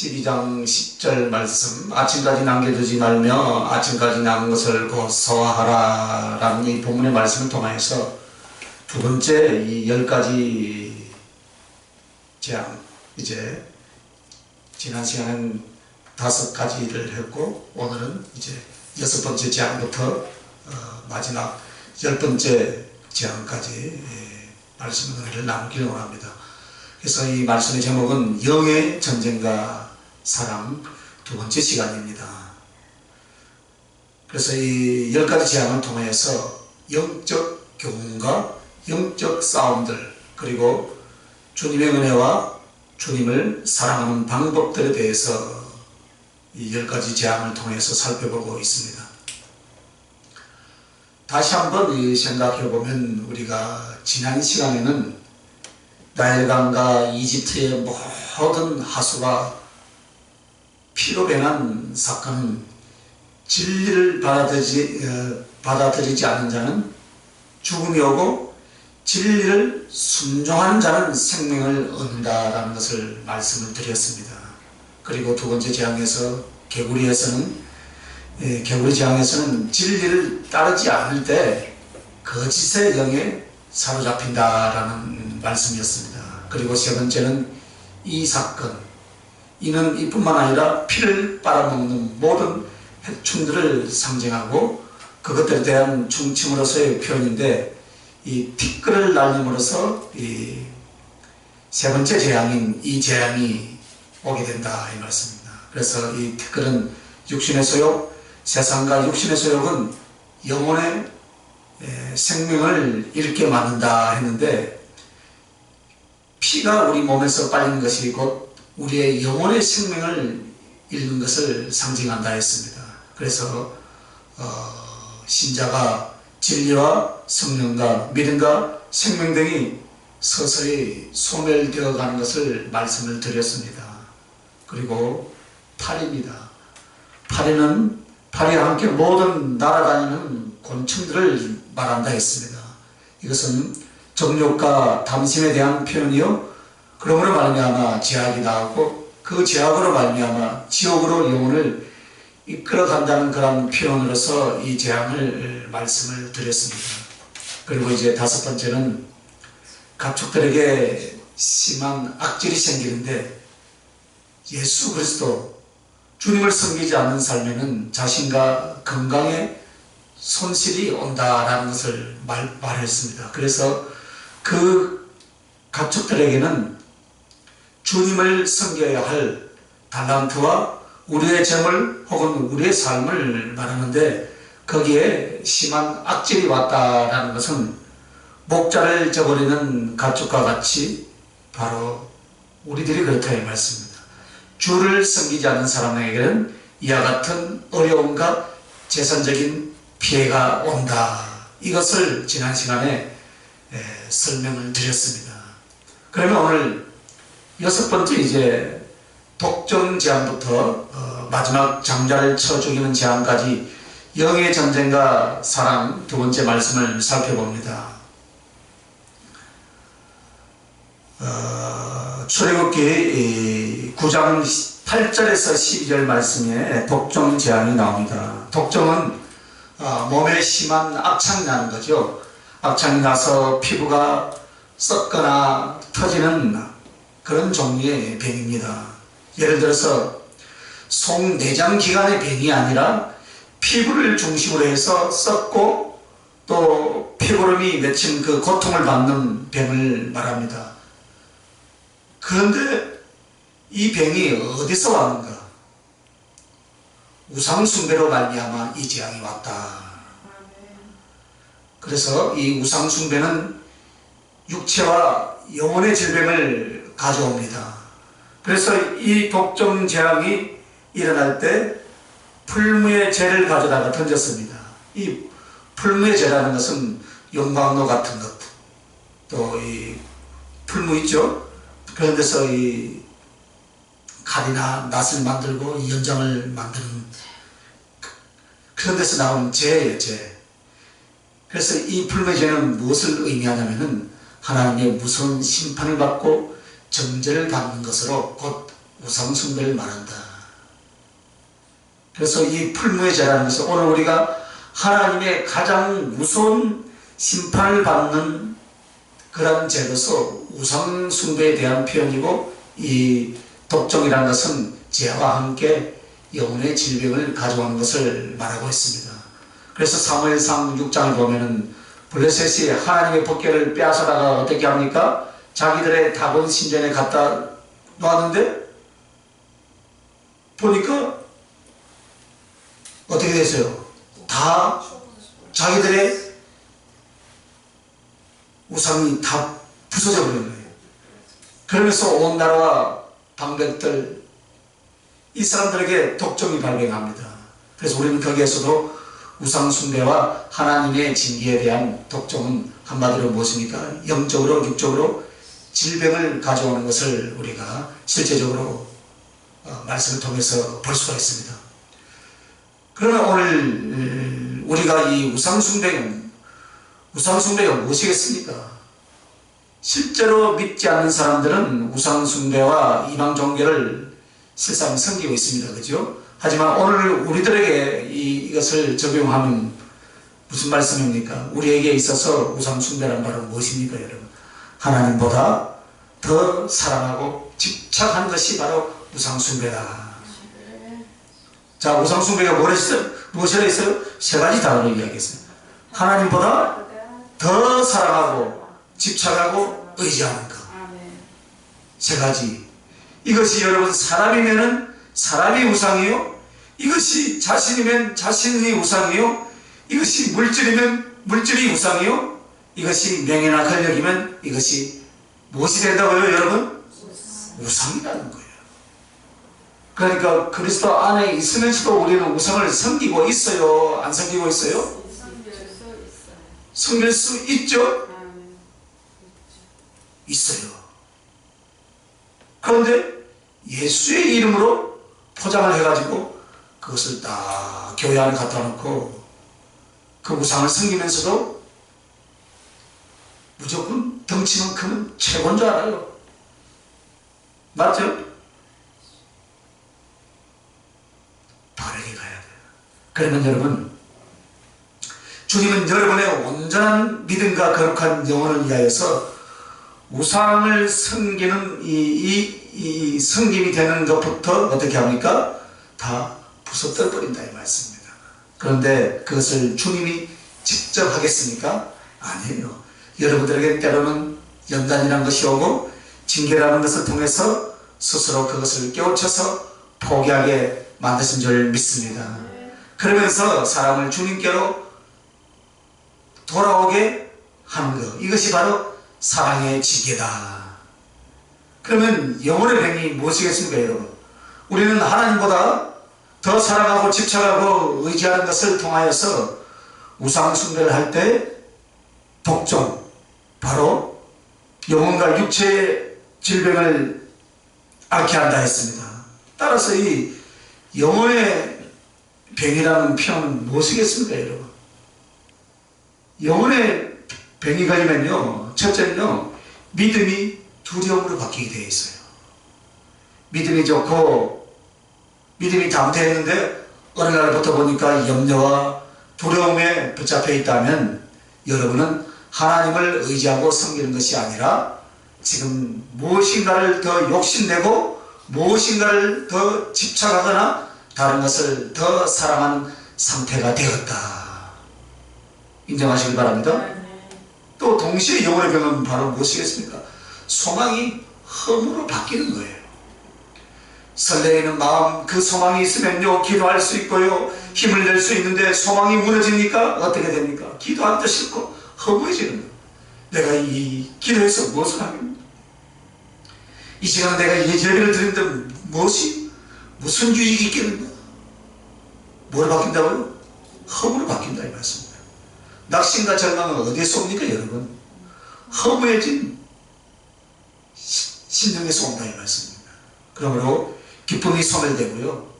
12장 10절 말씀, 아침까지 남겨두지 말며 아침까지 남은 것을 곧 소화하라 라는 이 본문의 말씀을 통해서 두 번째 이 10가지 재앙, 이제 지난 시간은 5가지를 했고 오늘은 이제 6번째 재앙부터 마지막 10번째 재앙까지 말씀을 나누기를 원합니다. 그래서 이 말씀의 제목은 영의 전쟁과 사랑 두 번째 시간입니다. 그래서 이 10가지 재앙을 통해서 영적 교훈과 영적 싸움들, 그리고 주님의 은혜와 주님을 사랑하는 방법들에 대해서 이 10가지 재앙을 통해서 살펴보고 있습니다. 다시 한번 생각해 보면 우리가 지난 시간에는 나일강과 이집트의 모든 하수가 피로 변한 사건은 진리를 받아들이지 않는 자는 죽음이 오고 진리를 순종하는 자는 생명을 얻는다라는 것을 말씀을 드렸습니다. 그리고 두 번째 재앙에서 개구리 재앙에서는 진리를 따르지 않을 때 거짓의 영에 사로잡힌다라는 말씀이었습니다. 그리고 세 번째는 이 사건, 이는 이뿐만 아니라 피를 빨아먹는 모든 해충들을 상징하고 그것들에 대한 중침으로서의 표현인데, 이 티끌을 날림으로써 이 세 번째 재앙인 이 재앙이 오게 된다 이 말씀입니다. 그래서 이 티끌은 육신의 소욕, 세상과 육신의 소욕은 영혼의 생명을 잃게 만든다 했는데, 피가 우리 몸에서 빨리는 것이 곧 우리의 영혼의 생명을 잃는 것을 상징한다 했습니다. 그래서 신자가 진리와 성령과 믿음과 생명 등이 서서히 소멸되어 가는 것을 말씀을 드렸습니다. 그리고 팔입니다. 팔이와 함께 모든 날아다니는 곤충들을 말한다 했습니다. 이것은 정욕과 탐심에 대한 표현이요, 그러므로 말미암아 제약이 나왔고 그 제약으로 말미암아 지옥으로 영혼을 이끌어간다는 그런 표현으로서 이 재앙을 말씀을 드렸습니다. 그리고 이제 5번째는 가축들에게 심한 악질이 생기는데, 예수 그리스도 주님을 섬기지 않는 삶에는 자신과 건강에 손실이 온다라는 것을 말했습니다. 그래서 그 가축들에게는 주님을 섬겨야 할 달란트와 우리의 재물 혹은 우리의 삶을 말하는데, 거기에 심한 악질이 왔다라는 것은 목자를 저버리는 가축과 같이 바로 우리들이 그렇다 이 말씀입니다. 주를 섬기지 않는 사람에게는 이와 같은 어려움과 재산적인 피해가 온다. 이것을 지난 시간에 설명을 드렸습니다. 그러면 오늘 6번째 이제 독점 재앙부터 마지막 장자를 쳐 죽이는 재앙까지 영의 전쟁과 사랑 두 번째 말씀을 살펴봅니다. 출애굽기 9장 8절에서 12절 말씀에 독점 재앙이 나옵니다. 독점은 몸에 심한 압창이 나는 거죠. 압창이 나서 피부가 썩거나 터지는 그런 종류의 병입니다. 예를 들어서 속내장 기관의 병이 아니라 피부를 중심으로 해서 썩고 또 피고름이 맺힌 그 고통을 받는 병을 말합니다. 그런데 이 병이 어디서 왔는가? 우상숭배로 말미암아 이 재앙이 왔다. 그래서 이 우상숭배는 육체와 영혼의 질병을 가져옵니다. 그래서 이 독점 재앙이 일어날 때 풀무의 재를 가져다가 던졌습니다. 이 풀무의 재라는 것은 용광로 같은 것, 또 이 풀무 있죠? 그런 데서 이 칼이나 낫을 만들고 이 연장을 만드는 그런 데서 나온 재예요, 재. 그래서 이 풀무의 재는 무엇을 의미하냐면은 하나님의 무서운 심판을 받고 정죄를 받는 것으로 곧 우상숭배를 말한다. 그래서 이 풀무의 제라는 것은 오늘 우리가 하나님의 가장 무서운 심판을 받는 그런 죄로서 우상숭배에 대한 표현이고, 이 독종이라는 것은 죄와 함께 영혼의 질병을 가져오는 것을 말하고 있습니다. 그래서 사무엘상 6장에 보면은 블레셋이 하나님의 법궤를 빼앗아다가 어떻게 합니까? 자기들의 다곤 신전에 갖다 놨는데 보니까 어떻게 됐어요? 다 자기들의 우상이 다 부서져 버린 거예요. 그러면서 온 나라와 방백들, 이 사람들에게 독점이 발생합니다. 그래서 우리는 거기에서도 우상숭배와 하나님의 징계에 대한 독점은 한마디로 무엇입니까? 영적으로 육적으로 질병을 가져오는 것을 우리가 실제적으로 말씀을 통해서 볼 수가 있습니다. 그러나 오늘 우리가 이 우상숭배가 무엇이겠습니까? 실제로 믿지 않는 사람들은 우상숭배와 이방종교를 실상 섬기고 있습니다. 그죠? 하지만 오늘 우리들에게 이것을 적용하면 무슨 말씀입니까? 우리에게 있어서 우상숭배란 말은 무엇입니까, 여러분? 하나님보다 더 사랑하고 집착한 것이 바로 우상숭배다. 자, 우상숭배가 무엇이라 했어요? 세 가지 단어로 이야기했어요. 하나님보다 더 사랑하고 집착하고 의지하는 것. 세 가지. 이것이 여러분 사람이면은 사람이 우상이요, 이것이 자신이면 자신이 우상이요, 이것이 물질이면 물질이 우상이요, 이것이 명예나 권력이면 이것이 무엇이 된다고요, 여러분? 우상이라는 거예요. 그러니까 그리스도 안에 있으면서도 우리는 우상을 섬기고 있어요? 안 섬기고 있어요? 섬길 수 있죠? 있어요. 그런데 예수의 이름으로 포장을 해가지고 그것을 딱 교회 안에 갖다 놓고 그 우상을 섬기면서도 무조건 덩치만큼은 최고인 줄 알아요. 맞죠? 바르게 가야 돼요. 그러면 여러분, 주님은 여러분의 온전한 믿음과 거룩한 영혼을 위하여서 우상을 섬기는 이 섬김이 되는 것부터 어떻게 합니까? 다 부숴뜨려버린다 이 말씀입니다. 그런데 그것을 주님이 직접 하겠습니까? 아니에요. 여러분들에게 때로는 연단이라는 것이 오고 징계라는 것을 통해서 스스로 그것을 깨우쳐서 포기하게 만드신 줄 믿습니다. 그러면서 사람을 주님께로 돌아오게 하는 것, 이것이 바로 사랑의 지혜다. 그러면 영혼의 병이 무엇이겠습니까, 여러분? 우리는 하나님보다 더 사랑하고 집착하고 의지하는 것을 통하여서 우상숭배를 할 때 독점, 바로 영혼과 육체의 질병을 앓게 한다 했습니다. 따라서 이 영혼의 병이라는 표현은 무엇이겠습니까, 여러분? 영혼의 병이 걸리면요, 첫째는요, 믿음이 두려움으로 바뀌게 되어 있어요. 믿음이 좋고 믿음이 담대했는데 어느 날부터 보니까 염려와 두려움에 붙잡혀 있다면 여러분은 하나님을 의지하고 섬기는 것이 아니라 지금 무엇인가를 더 욕심내고 무엇인가를 더 집착하거나 다른 것을 더 사랑하는 상태가 되었다. 인정하시기 바랍니다. 또 동시에 영혼의 병은 바로 무엇이겠습니까? 소망이 허무로 바뀌는 거예요. 설레이는 마음, 그 소망이 있으면요, 기도할 수 있고요, 힘을 낼 수 있는데 소망이 무너지니까 어떻게 됩니까? 기도하기도 싫고 허무해지는 거예요. 내가 이 기도해서 무엇을 하겠습니까? 이 시간에 내가 예배를 드리는데 무슨 유익이 있겠는가? 뭐로 바뀐다고요? 허무로 바뀐다 이 말씀입니다. 낙심과 절망은 어디에서 옵니까, 여러분? 허무해진 심령에서 온다 이 말씀입니다. 그러므로 기쁨이 소멸되고요,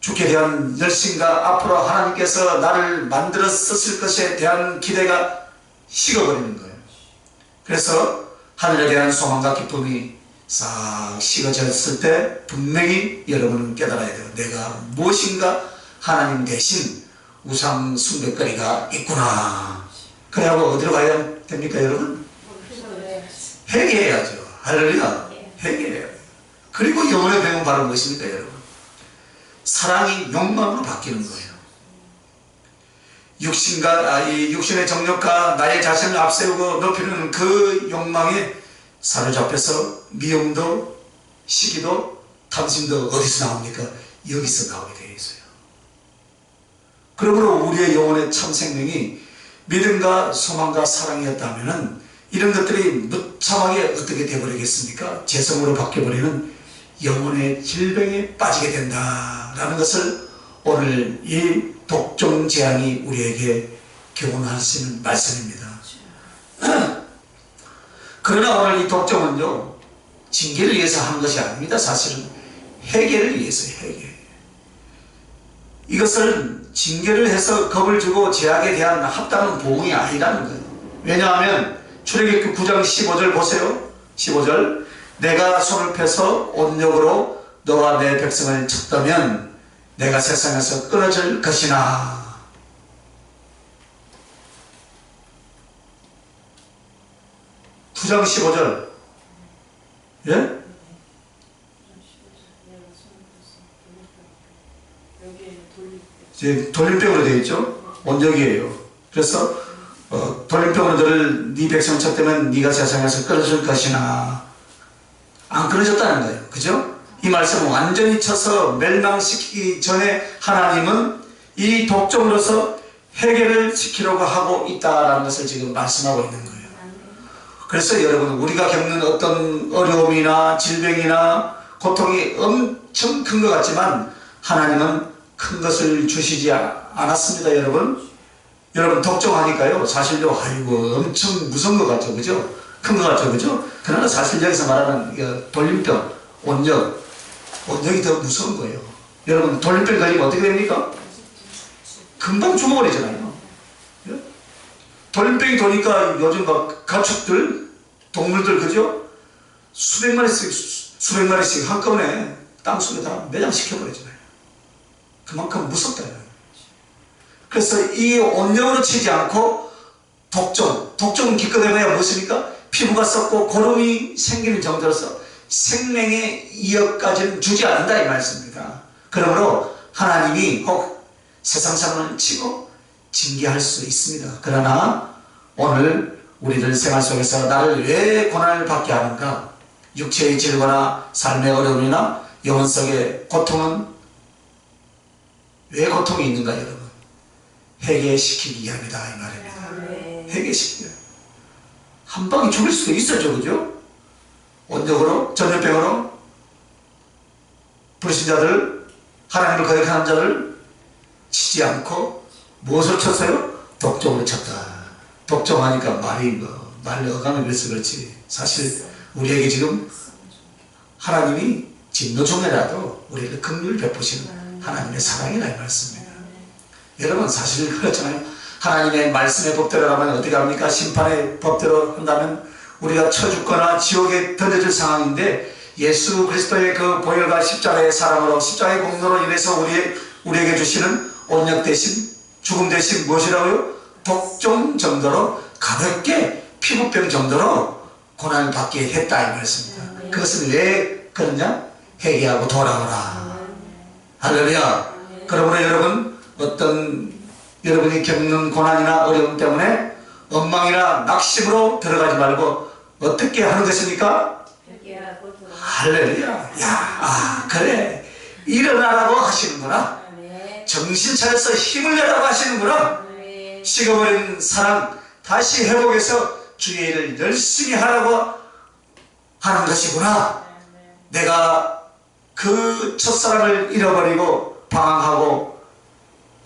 주께 대한 열심과 앞으로 하나님께서 나를 만들어 쓰실 것에 대한 기대가 식어버리는 거예요. 그래서 하늘에 대한 소망과 기쁨이 싹 식어졌을 때 분명히 여러분은 깨달아야 돼요. 내가 무엇인가 하나님 대신 우상 숭배거리가 있구나. 그래하고 어디로 가야 됩니까 여러분? 회개해야죠. 할렐루야. 회개해야 돼요. 그리고 영혼의 배움은 바로 무엇입니까 여러분? 사랑이 욕망으로 바뀌는 거예요. 육신의 정욕과 나의 자신을 앞세우고 높이는 그 욕망에 사로잡혀서 미움도 시기도 탐심도 어디서 나옵니까? 여기서 나오게 되어 있어요. 그러므로 우리의 영혼의 참 생명이 믿음과 소망과 사랑이었다면 이런 것들이 무참하게 어떻게 되어버리겠습니까? 재성으로 바뀌어버리는 영혼의 질병에 빠지게 된다라는 것을 오늘 이 독종 재앙이 우리에게 교훈하시는 말씀입니다. 그러나 오늘 이 독종은요, 징계를 위해서 하는 것이 아닙니다. 사실은 회개를 위해서요. 회개. 이것을 징계를 해서 겁을 주고 죄악에 대한 합당한 보응이 아니라는 거예요. 왜냐하면 출애굽기 9장 15절 보세요. 15절 내가 손을 펴서 온력으로 너와 내 백성을 쳤다면 내가 세상에서 끊어질 것이나. 구장 15절. 예? 이제 돌림병으로 되어 있죠. 원적이에요. 그래서 돌림병으로 너를 네 백성 쳤다면 네가 세상에서 끊어질 것이나. 안 끊어졌다는 거예요. 그죠? 이 말씀은 완전히 쳐서 멸망시키기 전에 하나님은 이 독종으로서 해결을 시키려고 하고 있다는 것을 지금 말씀하고 있는 거예요. 그래서 여러분, 우리가 겪는 어떤 어려움이나 질병이나 고통이 엄청 큰 것 같지만 하나님은 큰 것을 주시지 않았습니다. 여러분 독종하니까요 사실요 아이고 엄청 무서운 것 같죠. 그죠? 큰 것 같죠. 그죠? 그러나 사실 여기서 말하는 돌림병, 온역이 더 무서운 거예요. 여러분 돌림병 걸리면 어떻게 됩니까? 금방 죽어버리잖아요. 돌림병이 도니까 요즘 막 가축들, 동물들 그죠? 수백 마리씩 한꺼번에 땅속에 다 매장시켜버리잖아요. 그만큼 무섭다. 그래서 이 온역으로 치지 않고 독종은 기껏해야 무엇입니까? 피부가 썩고 고름이 생기는 정도로서 생명의 이역까지는 주지 않는다 이 말씀입니다. 그러므로 하나님이 혹 세상 사람을 치고 징계할 수 있습니다. 그러나 오늘 우리들 생활 속에서 나를 왜 고난을 받게 하는가? 육체의 질거나 삶의 어려움이나 영혼 속의 고통은 왜 고통이 있는가 여러분? 회개시키기 위함이다 이 말입니다. 회개시키기 위함. 한 방에 죽을 수도 있어죠. 그죠? 온역으로, 전염병으로 불신자들, 하나님을 거역하는 자를 치지 않고 무엇을 쳤어요? 독종으로 쳤다. 독종하니까 말이 어감이 그래서 그렇지. 사실 우리에게 지금 하나님이 진노 중에라도 우리에게 긍휼을 베푸시는 하나님의 사랑이라 이 말씀입니다. 여러분 사실 그렇잖아요. 하나님의 말씀의 법대로라면 어떻게 합니까? 심판의 법대로 한다면 우리가 처죽거나 지옥에 던져질 상황인데 예수 그리스도의 그 보혈과 십자가의 사랑으로 십자가의 공로로 인해서 우리에게 주시는 온역 대신 죽음 대신 무엇이라고요? 독종 정도로 가볍게 피부병 정도로 고난을 받게 했다 이 말씀입니다. 그것은 왜 그러냐? 회개하고 돌아오라. 할렐루야. 그러므로 여러분 어떤 여러분이 겪는 고난이나 어려움 때문에 엉망이나 낙심으로 들어가지 말고 어떻게 하는 것입니까? 할렐루야. 그래 일어나라고 하시는구나. 정신 차려서 힘을 내라고 하시는구나. 식어버린 사랑 다시 회복해서 주의 일을 열심히 하라고 하는 것이구나. 내가 그 첫사랑을 잃어버리고 방황하고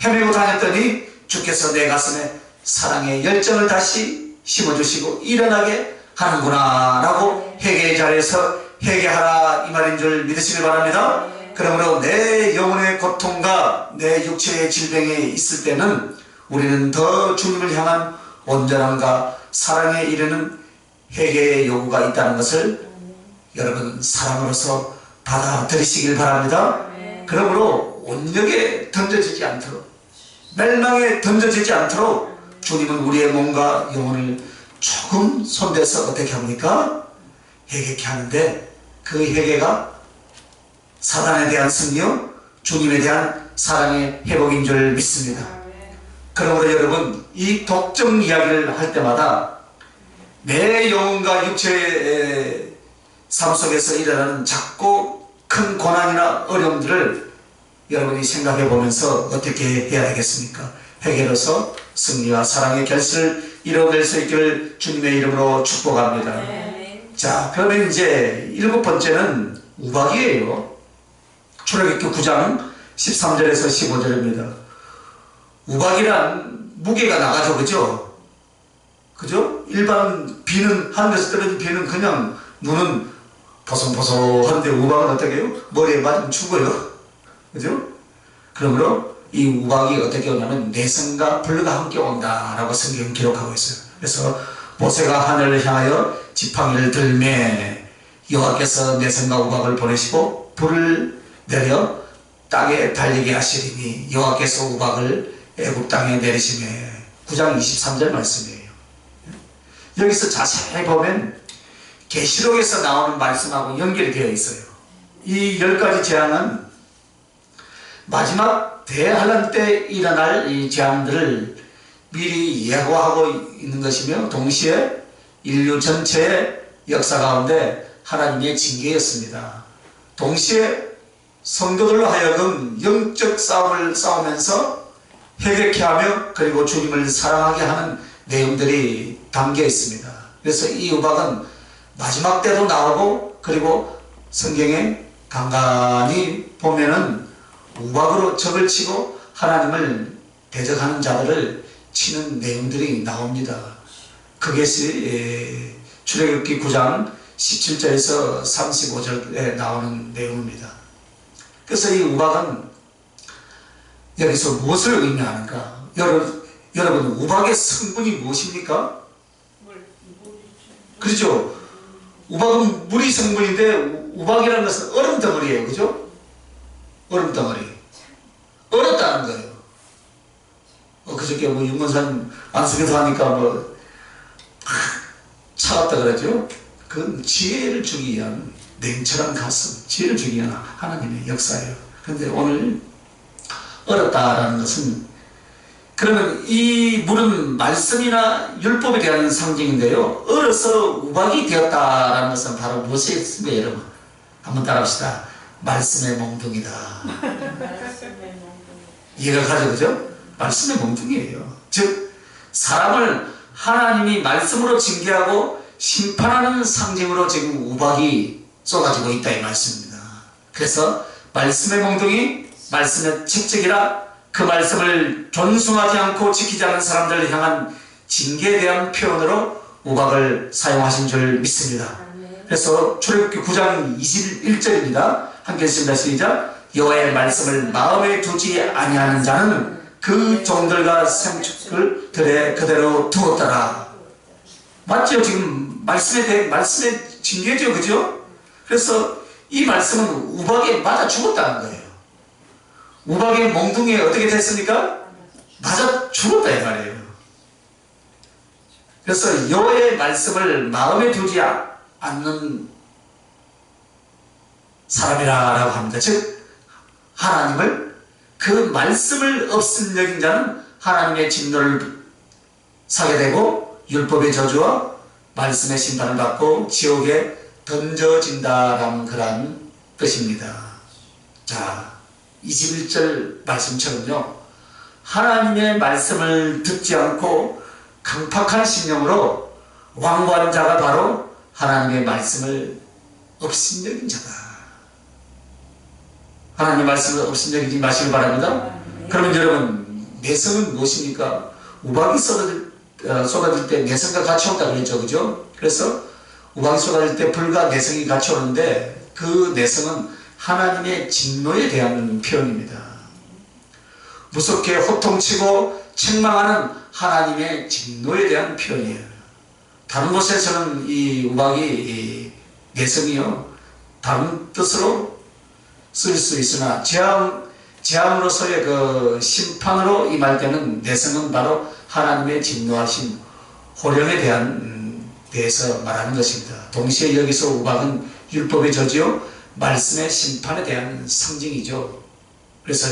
헤매고 다녔더니 주께서 내 가슴에 사랑의 열정을 다시 심어주시고 일어나게 하는구나 라고 회개의 자리에서 회개하라 이 말인 줄 믿으시길 바랍니다. 그러므로 내 영혼의 고통과 내 육체의 질병에 있을 때는 우리는 더 주님을 향한 온전함과 사랑에 이르는 회개의 요구가 있다는 것을 여러분 사랑으로서 받아들이시길 바랍니다. 그러므로 온역에 던져지지 않도록, 멸망에 던져지지 않도록 주님은 우리의 몸과 영혼을 조금 손대서 어떻게 합니까? 회개케 하는데, 그 회개가 사단에 대한 승리요, 주님에 대한 사랑의 회복인 줄 믿습니다. 그러므로 여러분, 이 독점 이야기를 할 때마다 내 영혼과 육체의 삶 속에서 일어나는 작고 큰 고난이나 어려움들을 여러분이 생각해 보면서 어떻게 해야 되겠습니까? 회개로서 승리와 사랑의 결실을 이뤄낼 수 있기를 주님의 이름으로 축복합니다. 자, 그러면 이제 7번째는 우박이에요. 출애굽기 9장 13절에서 15절입니다. 우박이란 무게가 나가죠, 그죠? 그죠? 일반 비는, 하늘에서 떨어진 비는 그냥 눈은 보송보송한데 우박은 어떻게 해요? 머리에 맞으면 죽어요. 그죠? 그러므로 이 우박이 어떻게 오냐면 내성과 불과 함께 온다라고 성경은 기록하고 있어요. 그래서 모세가 하늘을 향하여 지팡이를 들매 여호와께서 내성과 우박을 보내시고 불을 내려 땅에 달리게 하시리니 여호와께서 우박을 애굽 땅에 내리시매. 9장 23절 말씀이에요. 여기서 자세히 보면 계시록에서 나오는 말씀하고 연결이 되어 있어요. 이 10가지 재앙은 마지막 대환란 때 일어날 이 재앙들을 미리 예고하고 있는 것이며 동시에 인류 전체의 역사 가운데 하나님의 징계였습니다. 동시에 성도들로 하여금 영적 싸움을 싸우면서 회개케 하며 그리고 주님을 사랑하게 하는 내용들이 담겨 있습니다. 그래서 이 우박은 마지막 때도 나오고, 그리고 성경에 간간히 보면은 우박으로 적을 치고 하나님을 대적하는 자들을 치는 내용들이 나옵니다. 그것이 출애굽기 9장 17절에서 35절에 나오는 내용입니다. 그래서 이 우박은 여기서 무엇을 의미하는가? 여러분 우박의 성분이 무엇입니까? 그렇죠? 우박은 물이 성분인데 우박이라는 것은 얼음 덩어리예요. 그죠? 얼음 덩어리. 얼었다는 거예요. 그저께 뭐 윤건산 안석에서 하니까 차갑다 그러죠? 그건 지혜를 주기 위한 냉철한 가슴, 지혜를 주기 위한 하나님의 역사예요. 그런데 오늘 얼었다라는 것은, 그러면 이 물은 말씀이나 율법에 대한 상징인데요, 얼어서 우박이 되었다라는 것은 바로 무엇이겠습니까, 여러분? 한번 따라합시다. 말씀의 몽둥이다. 이해가 가죠, 그죠? 말씀의 몽둥이에요. 즉 사람을 하나님이 말씀으로 징계하고 심판하는 상징으로 지금 우박이 쏟아지고 있다 이 말씀입니다. 그래서 말씀의 몽둥이, 말씀의 책책이라, 그 말씀을 존중하지 않고 지키지 않는 사람들을 향한 징계에 대한 표현으로 우박을 사용하신 줄 믿습니다. 그래서 출애굽기 9장 21절입니다. 함께 읽습니다. 시작. 여호와의 말씀을 마음에 두지 아니하는 자는 그 종들과 생축을 들에 그대로 두었더라. 맞죠? 지금 말씀의 징계죠, 그죠? 그래서 이 말씀은 우박에 맞아 죽었다는 거예요. 우박의 몽둥이에 어떻게 됐습니까? 맞아 죽었다 이 말이에요. 그래서 여호와의 말씀을 마음에 두지 않는 사람이라고 합니다. 즉 하나님을, 그 말씀을 없음 여긴 자는 하나님의 진노를 사게 되고 율법의 저주와 말씀의 심판을 받고 지옥에 던져진다라는 그런 뜻입니다. 자, 21절 말씀처럼요, 하나님의 말씀을 듣지 않고 강팍한 신령으로 완고한 자가 바로 하나님의 말씀을 업신여긴 자다. 하나님의 말씀을 업신여기지 마시길 바랍니다. 그러면 여러분, 내성은 무엇입니까? 우박이 쏟아질 때 내성과 같이 온다 그랬죠, 그죠? 그래서 우박이 쏟아질 때 불과 내성이 같이 오는데, 그 내성은 하나님의 진노에 대한 표현입니다. 무섭게 호통치고 책망하는 하나님의 진노에 대한 표현이에요. 다른 곳에서는 이 우박이 내성이요, 다른 뜻으로 쓸 수 있으나 재앙으로서의 그 심판으로 임할 때는 내성은 바로 하나님의 진노하신 호령에 대해서 말하는 것입니다. 동시에 여기서 우박은 율법의 저지요 말씀의 심판에 대한 상징이죠. 그래서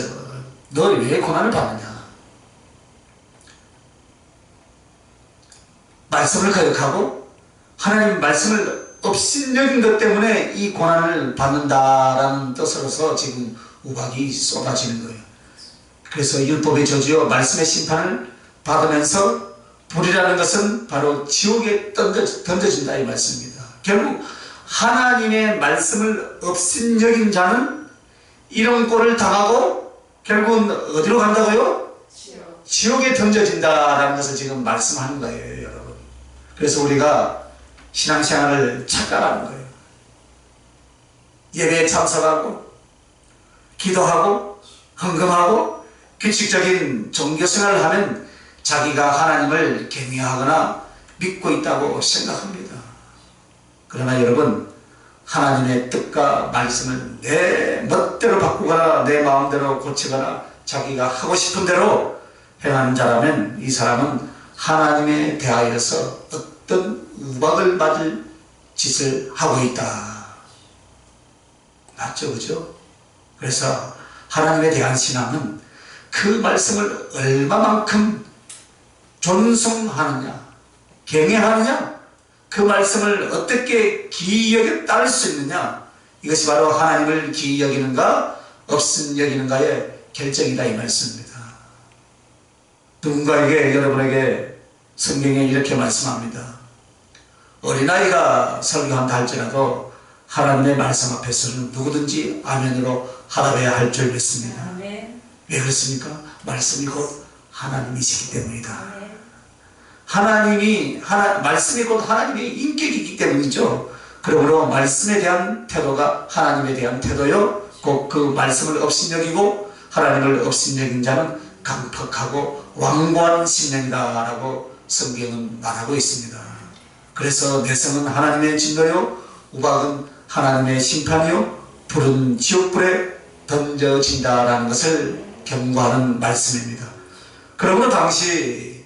너 왜 고난을 받느냐? 말씀을 거역하고 하나님 말씀을 업신여긴 것 때문에 이 고난을 받는다라는 뜻으로서 지금 우박이 쏟아지는 거예요. 그래서 율법의 저주요 말씀의 심판을 받으면서 불이라는 것은 바로 지옥에 던져진다 이 말씀입니다. 결국 하나님의 말씀을 업신여긴 자는 이런 꼴을 당하고 결국은 어디로 간다고요? 지옥에 던져진다라는 것을 지금 말씀하는 거예요, 여러분. 그래서 우리가 신앙생활을 착각하는 거예요. 예배에 참석하고 기도하고 헌금하고 규칙적인 종교생활을 하면 자기가 하나님을 경외하거나 믿고 있다고 생각합니다. 그러나 여러분, 하나님의 뜻과 말씀을 내 멋대로 바꾸거나 내 마음대로 고치거나 자기가 하고 싶은 대로 행하는 자라면 이 사람은 하나님에 대하여서 어떤 우박을 맞을 짓을 하고 있다. 맞죠? 그죠? 그래서 하나님에 대한 신앙은 그 말씀을 얼마만큼 존중하느냐, 경외하느냐, 그 말씀을 어떻게 기이 여겨 따를 수 있느냐, 이것이 바로 하나님을 기이 여기는가 없음 여기는가의 결정이다 이 말씀입니다. 누군가에게, 여러분에게 성경에 이렇게 말씀합니다. 어린아이가 설교한다 할지라도 하나님의 말씀 앞에서는 누구든지 아멘으로 하답해야 할 줄 믿습니다. 아멘. 왜 그렇습니까? 말씀이 곧 하나님이시기 때문이다. 말씀이 곧 하나님의 인격이기 때문이죠. 그러므로 말씀에 대한 태도가 하나님에 대한 태도요, 곧 그 말씀을 업신여기고 하나님을 업신여긴 자는 강팍하고 완고한 심령이다 라고 성경은 말하고 있습니다. 그래서 내성은 하나님의 진노요, 우박은 하나님의 심판이요, 불은 지옥불에 던져진다라는 것을 경고하는 말씀입니다. 그러므로 당시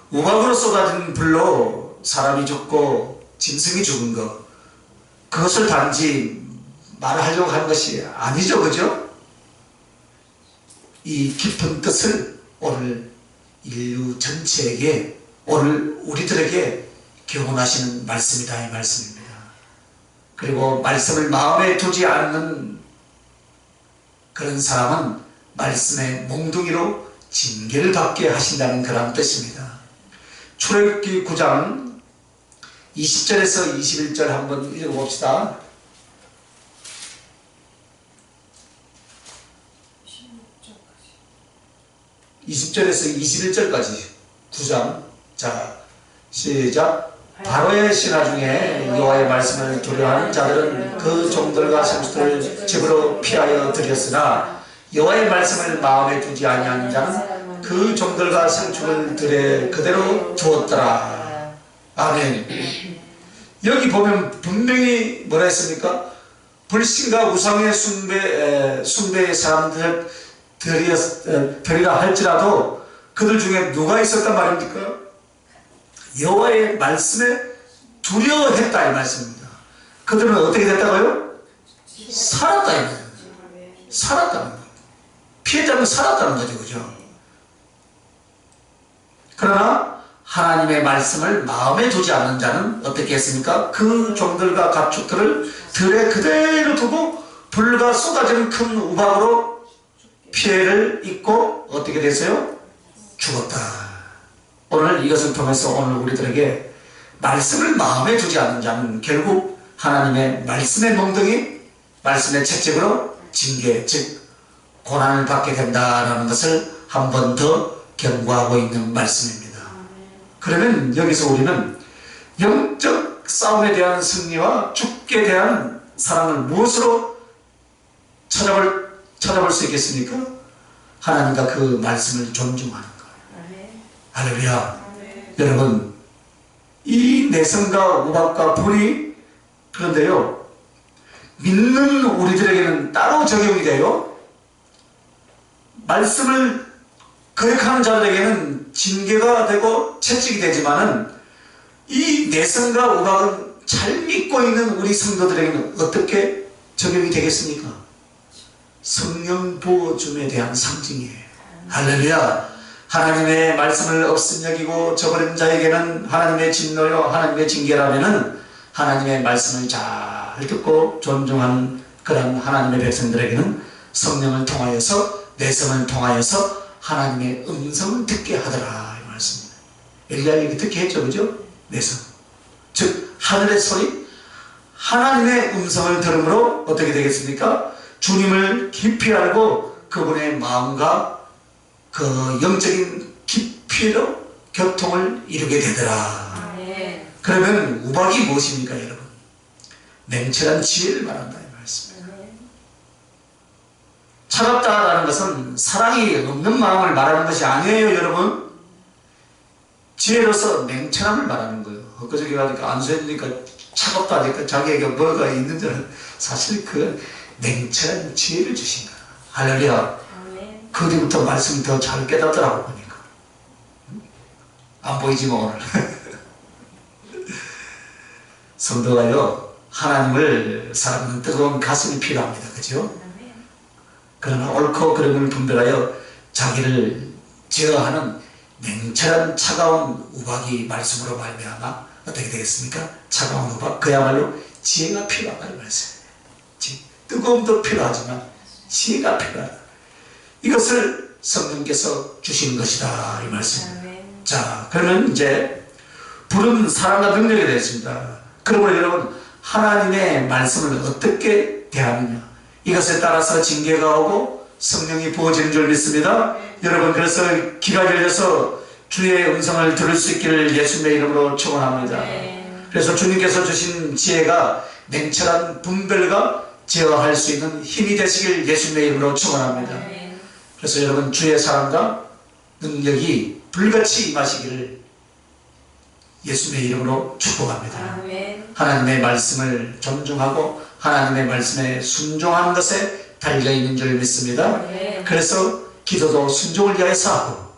우박으로 쏟아진 불로 사람이 죽고 짐승이 죽은 것, 그것을 단지 말하려고 하는 것이 아니죠. 그죠? 이 깊은 뜻을 오늘 인류 전체에게, 오늘 우리들에게 교훈하시는 말씀이다 이 말씀입니다. 그리고 말씀을 마음에 두지 않는 그런 사람은 말씀의 몽둥이로 징계를 받게 하신다는 그런 뜻입니다. 출애굽기 9장 20절에서 21절 한번 읽어봅시다. 20절에서 21절까지 9장. 자, 시작. 바로의 신하 중에 여호와의 말씀을 두려워하는 자들은 그 종들과 생수들을 집으로 피하여 들였으나 여호와의 말씀을 마음에 두지 아니하는 자는 그 종들과 생축을 들에 그대로 두었더라. 아멘. 여기 보면 분명히 뭐라 했습니까? 불신과 우상의 숭배의 사람들 들이라 할지라도 그들 중에 누가 있었단 말입니까? 여호와의 말씀에 두려워했다 이 말씀입니다. 그들은 어떻게 됐다고요? 살았다 이 말입니다. 살았다는 거예요. 피해자는 살았다는 거죠. 그죠? 그러나 하나님의 말씀을 마음에 두지 않는 자는 어떻게 했습니까? 그 종들과 가축들을 들에 그대로 두고 불과 쏟아지는 큰 우박으로 피해를 입고 어떻게 됐어요? 죽었다. 오늘 이것을 통해서 오늘 우리들에게 말씀을 마음에 두지 않는 자는 결국 하나님의 말씀의 몽둥이, 말씀의 채찍으로 징계, 즉 고난을 받게 된다라는 것을 한 번 더 경고하고 있는 말씀입니다. 그러면 여기서 우리는 영적 싸움에 대한 승리와 죽게 대한 사랑을 무엇으로 찾아볼 수 있겠습니까? 하나님과 그 말씀을 존중하는 거예요. 할렐루야. 여러분, 이 내성과 우박과 불이, 그런데요, 믿는 우리들에게는 따로 적용이 돼요. 말씀을 거역하는 자들에게는 징계가 되고 채찍이 되지만은 이 내성과 우박은 잘 믿고 있는 우리 성도들에게는 어떻게 적용이 되겠습니까? 성령 부어줌에 대한 상징이에요. 할렐루야. 하나님의 말씀을 없음 여기고 저버린 자에게는 하나님의 진노요 하나님의 징계라면은 하나님의 말씀을 잘 듣고 존중하는 그런 하나님의 백성들에게는 성령을 통하여서 내성을 통하여서 하나님의 음성을 듣게 하더라 이 말씀입니다. 엘리야에게 듣게 했죠, 그죠? 내성, 즉 하늘의 소리, 하나님의 음성을 들음으로 어떻게 되겠습니까? 주님을 깊이 알고 그분의 마음과 그 영적인 깊이로 교통을 이루게 되더라. 그러면 우박이 무엇입니까, 여러분? 냉철한 지혜를 말한다 이 말씀입니다. 차갑다라는 것은 사랑이 없는 마음을 말하는 것이 아니에요, 여러분. 지혜로서 냉철함을 말하는 거예요. 엊그저께 가니까 안수했으니까 차갑다 하니까 자기에게 뭐가 있는 줄은 사실 그 냉철한 지혜를 주신 거야. 할렐루야. 그 뒤부터 말씀을 더 잘 깨닫더라고 보니까. 안 보이지 뭐 오늘. 성도가요, 하나님을 사랑하는 뜨거운 가슴이 필요합니다. 그죠? 그러나 옳고 그름을 분별하여 자기를 제어하는 냉철한 차가운 우박이 말씀으로 말미암아 어떻게 되겠습니까? 차가운 우박, 그야말로 지혜가 필요하다 이 말씀이에요. 뜨거움도 필요하지만 지혜가 필요하다. 이것을 성령께서 주시는 것이다 이 말씀입니다. 자, 그러면 이제 불은 사랑과 능력이 되었습니다. 그러므로 여러분, 하나님의 말씀을 어떻게 대하느냐, 이것에 따라서 징계가 오고 성령이 부어지는 줄 믿습니다. 여러분, 그래서 귀가 열려서 주의 음성을 들을 수 있기를 예수님의 이름으로 축원합니다. 그래서 주님께서 주신 지혜가 냉철한 분별과 제어할 수 있는 힘이 되시길 예수님의 이름으로 축원합니다. 그래서 여러분, 주의 사랑과 능력이 불같이 임하시기를 예수님의 이름으로 축복합니다. 하나님의 말씀을 존중하고 하나님의 말씀에 순종하는 것에 달려있는 줄 믿습니다. 그래서 기도도 순종을 위하여서 하고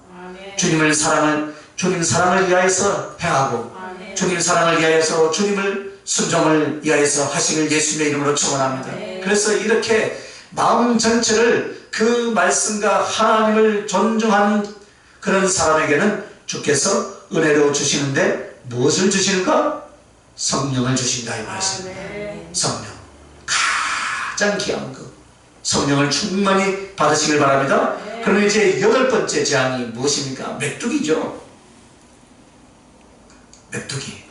주님 사랑을 위하여서 행하고 주님 사랑을 위하여서 주님을 순종을 위하여서 하시길 예수님의 이름으로 축원합니다. 그래서 이렇게 마음 전체를 그 말씀과 하나님을 존중하는 그런 사람에게는 주께서 은혜로 주시는데 무엇을 주시는가? 성령을 주신다 이 말씀입니다. 성령, 가장 귀한 것, 성령을 충만히 받으시길 바랍니다. 그러면 이제 8번째 재앙이 무엇입니까? 메뚜기죠. 메뚜기.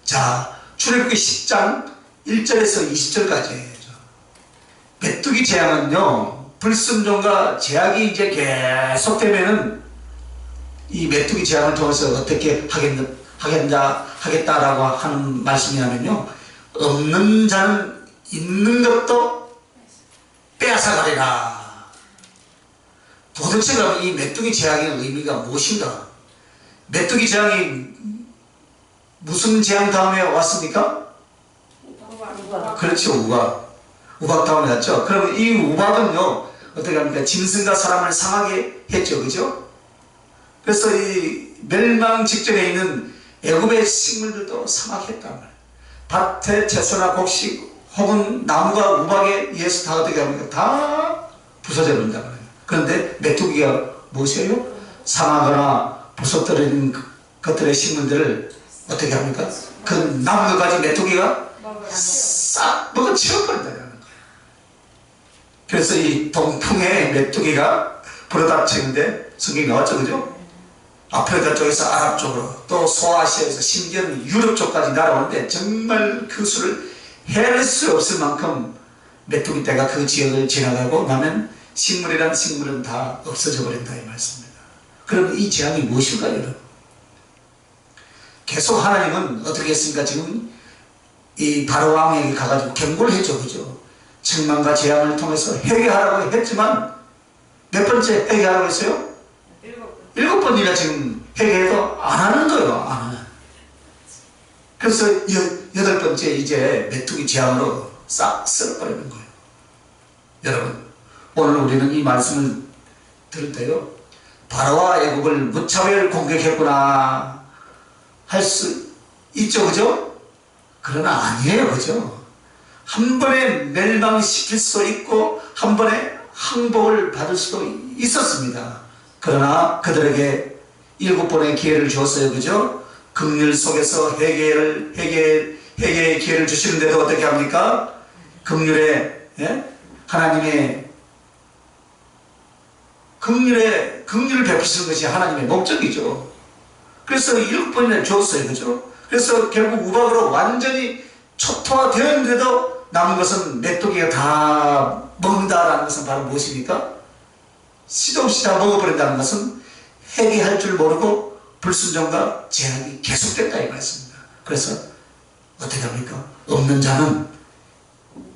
자, 출애굽기 10장 1절에서 20절까지 메뚜기 재앙은요, 불순종과 제약이 이제 계속되면은 이 메뚜기 재앙을 통해서 어떻게 하겠다라고 하는 말씀이냐면요, 없는 자는 있는 것도 빼앗아가리라. 도대체 그럼 이 메뚜기 재앙의 의미가 무엇인가? 메뚜기 재앙이 무슨 재앙 다음에 왔습니까? 그렇죠, 우박. 우박 다음에 왔죠. 그러면 이 우박은요, 어떻게 합니까? 짐승과 사람을 상하게 했죠, 그죠? 그래서 이 멸망 직전에 있는 애굽의 식물들도 상하겠단 말이에요. 밭의 채소나 곡식 혹은 나무가 우박에 의해서 다 어떻게 합니까? 다 부서져 버린단 말이에요. 그런데 메뚜기가 무엇이에요? 상하거나 부서뜨린 것들의 식물들을 어떻게 합니까? 그 나무들까지 메뚜기가 싹 먹어 치워버린다는 거예요. 그래서 이 동풍에 메뚜기가 불어닥치는데 성경이 나왔죠, 그죠? 아프리카 쪽에서 아랍 쪽으로, 또 소아시아에서 심지어는 유럽 쪽까지 날아오는데 정말 그 수를 헤아릴 수 없을 만큼 메뚜기 떼가 그 지역을 지나가고 나면 식물이란 식물은 다 없어져 버린다 이 말씀입니다. 그럼 이 재앙이 무엇일까요, 여러분? 계속 하나님은 어떻게 했습니까? 지금 이 바로 왕에게 가가지고 경고를 했죠, 그죠? 책망과 재앙을 통해서 회개하라고 했지만 몇 번째 회개하라고 했어요? 7번이나 지금 회개해도 안 하는 거예요, 안 하는. 그래서 여덟 번째 이제 메뚜기 재앙으로 싹 쓸어버리는 거예요. 여러분, 오늘 우리는 이 말씀을 들을 때요, 바로와 애국을 무차별 공격했구나 할 수 있죠, 그죠? 그러나 아니에요, 그죠? 한 번에 멸망시킬 수 있고 한 번에 항복을 받을 수도 있었습니다. 그러나 그들에게 7번의 기회를 주었어요, 그죠? 긍휼 속에서 회개의 기회를 주시는데도 어떻게 합니까? 긍휼에, 예? 하나님의 긍휼을 베푸시는 것이 하나님의 목적이죠. 그래서 7번이나 주었어요, 그죠? 그래서 결국 우박으로 완전히 초토화되었는데도 남은 것은 메뚜기가 다 먹는다라는 것은 바로 무엇입니까? 시도 없이 다 먹어버린다는 것은 회개할 줄 모르고 불순종과 제약이 계속됐다 이 말씀입니다. 그래서 어떻게 합니까? 없는 자는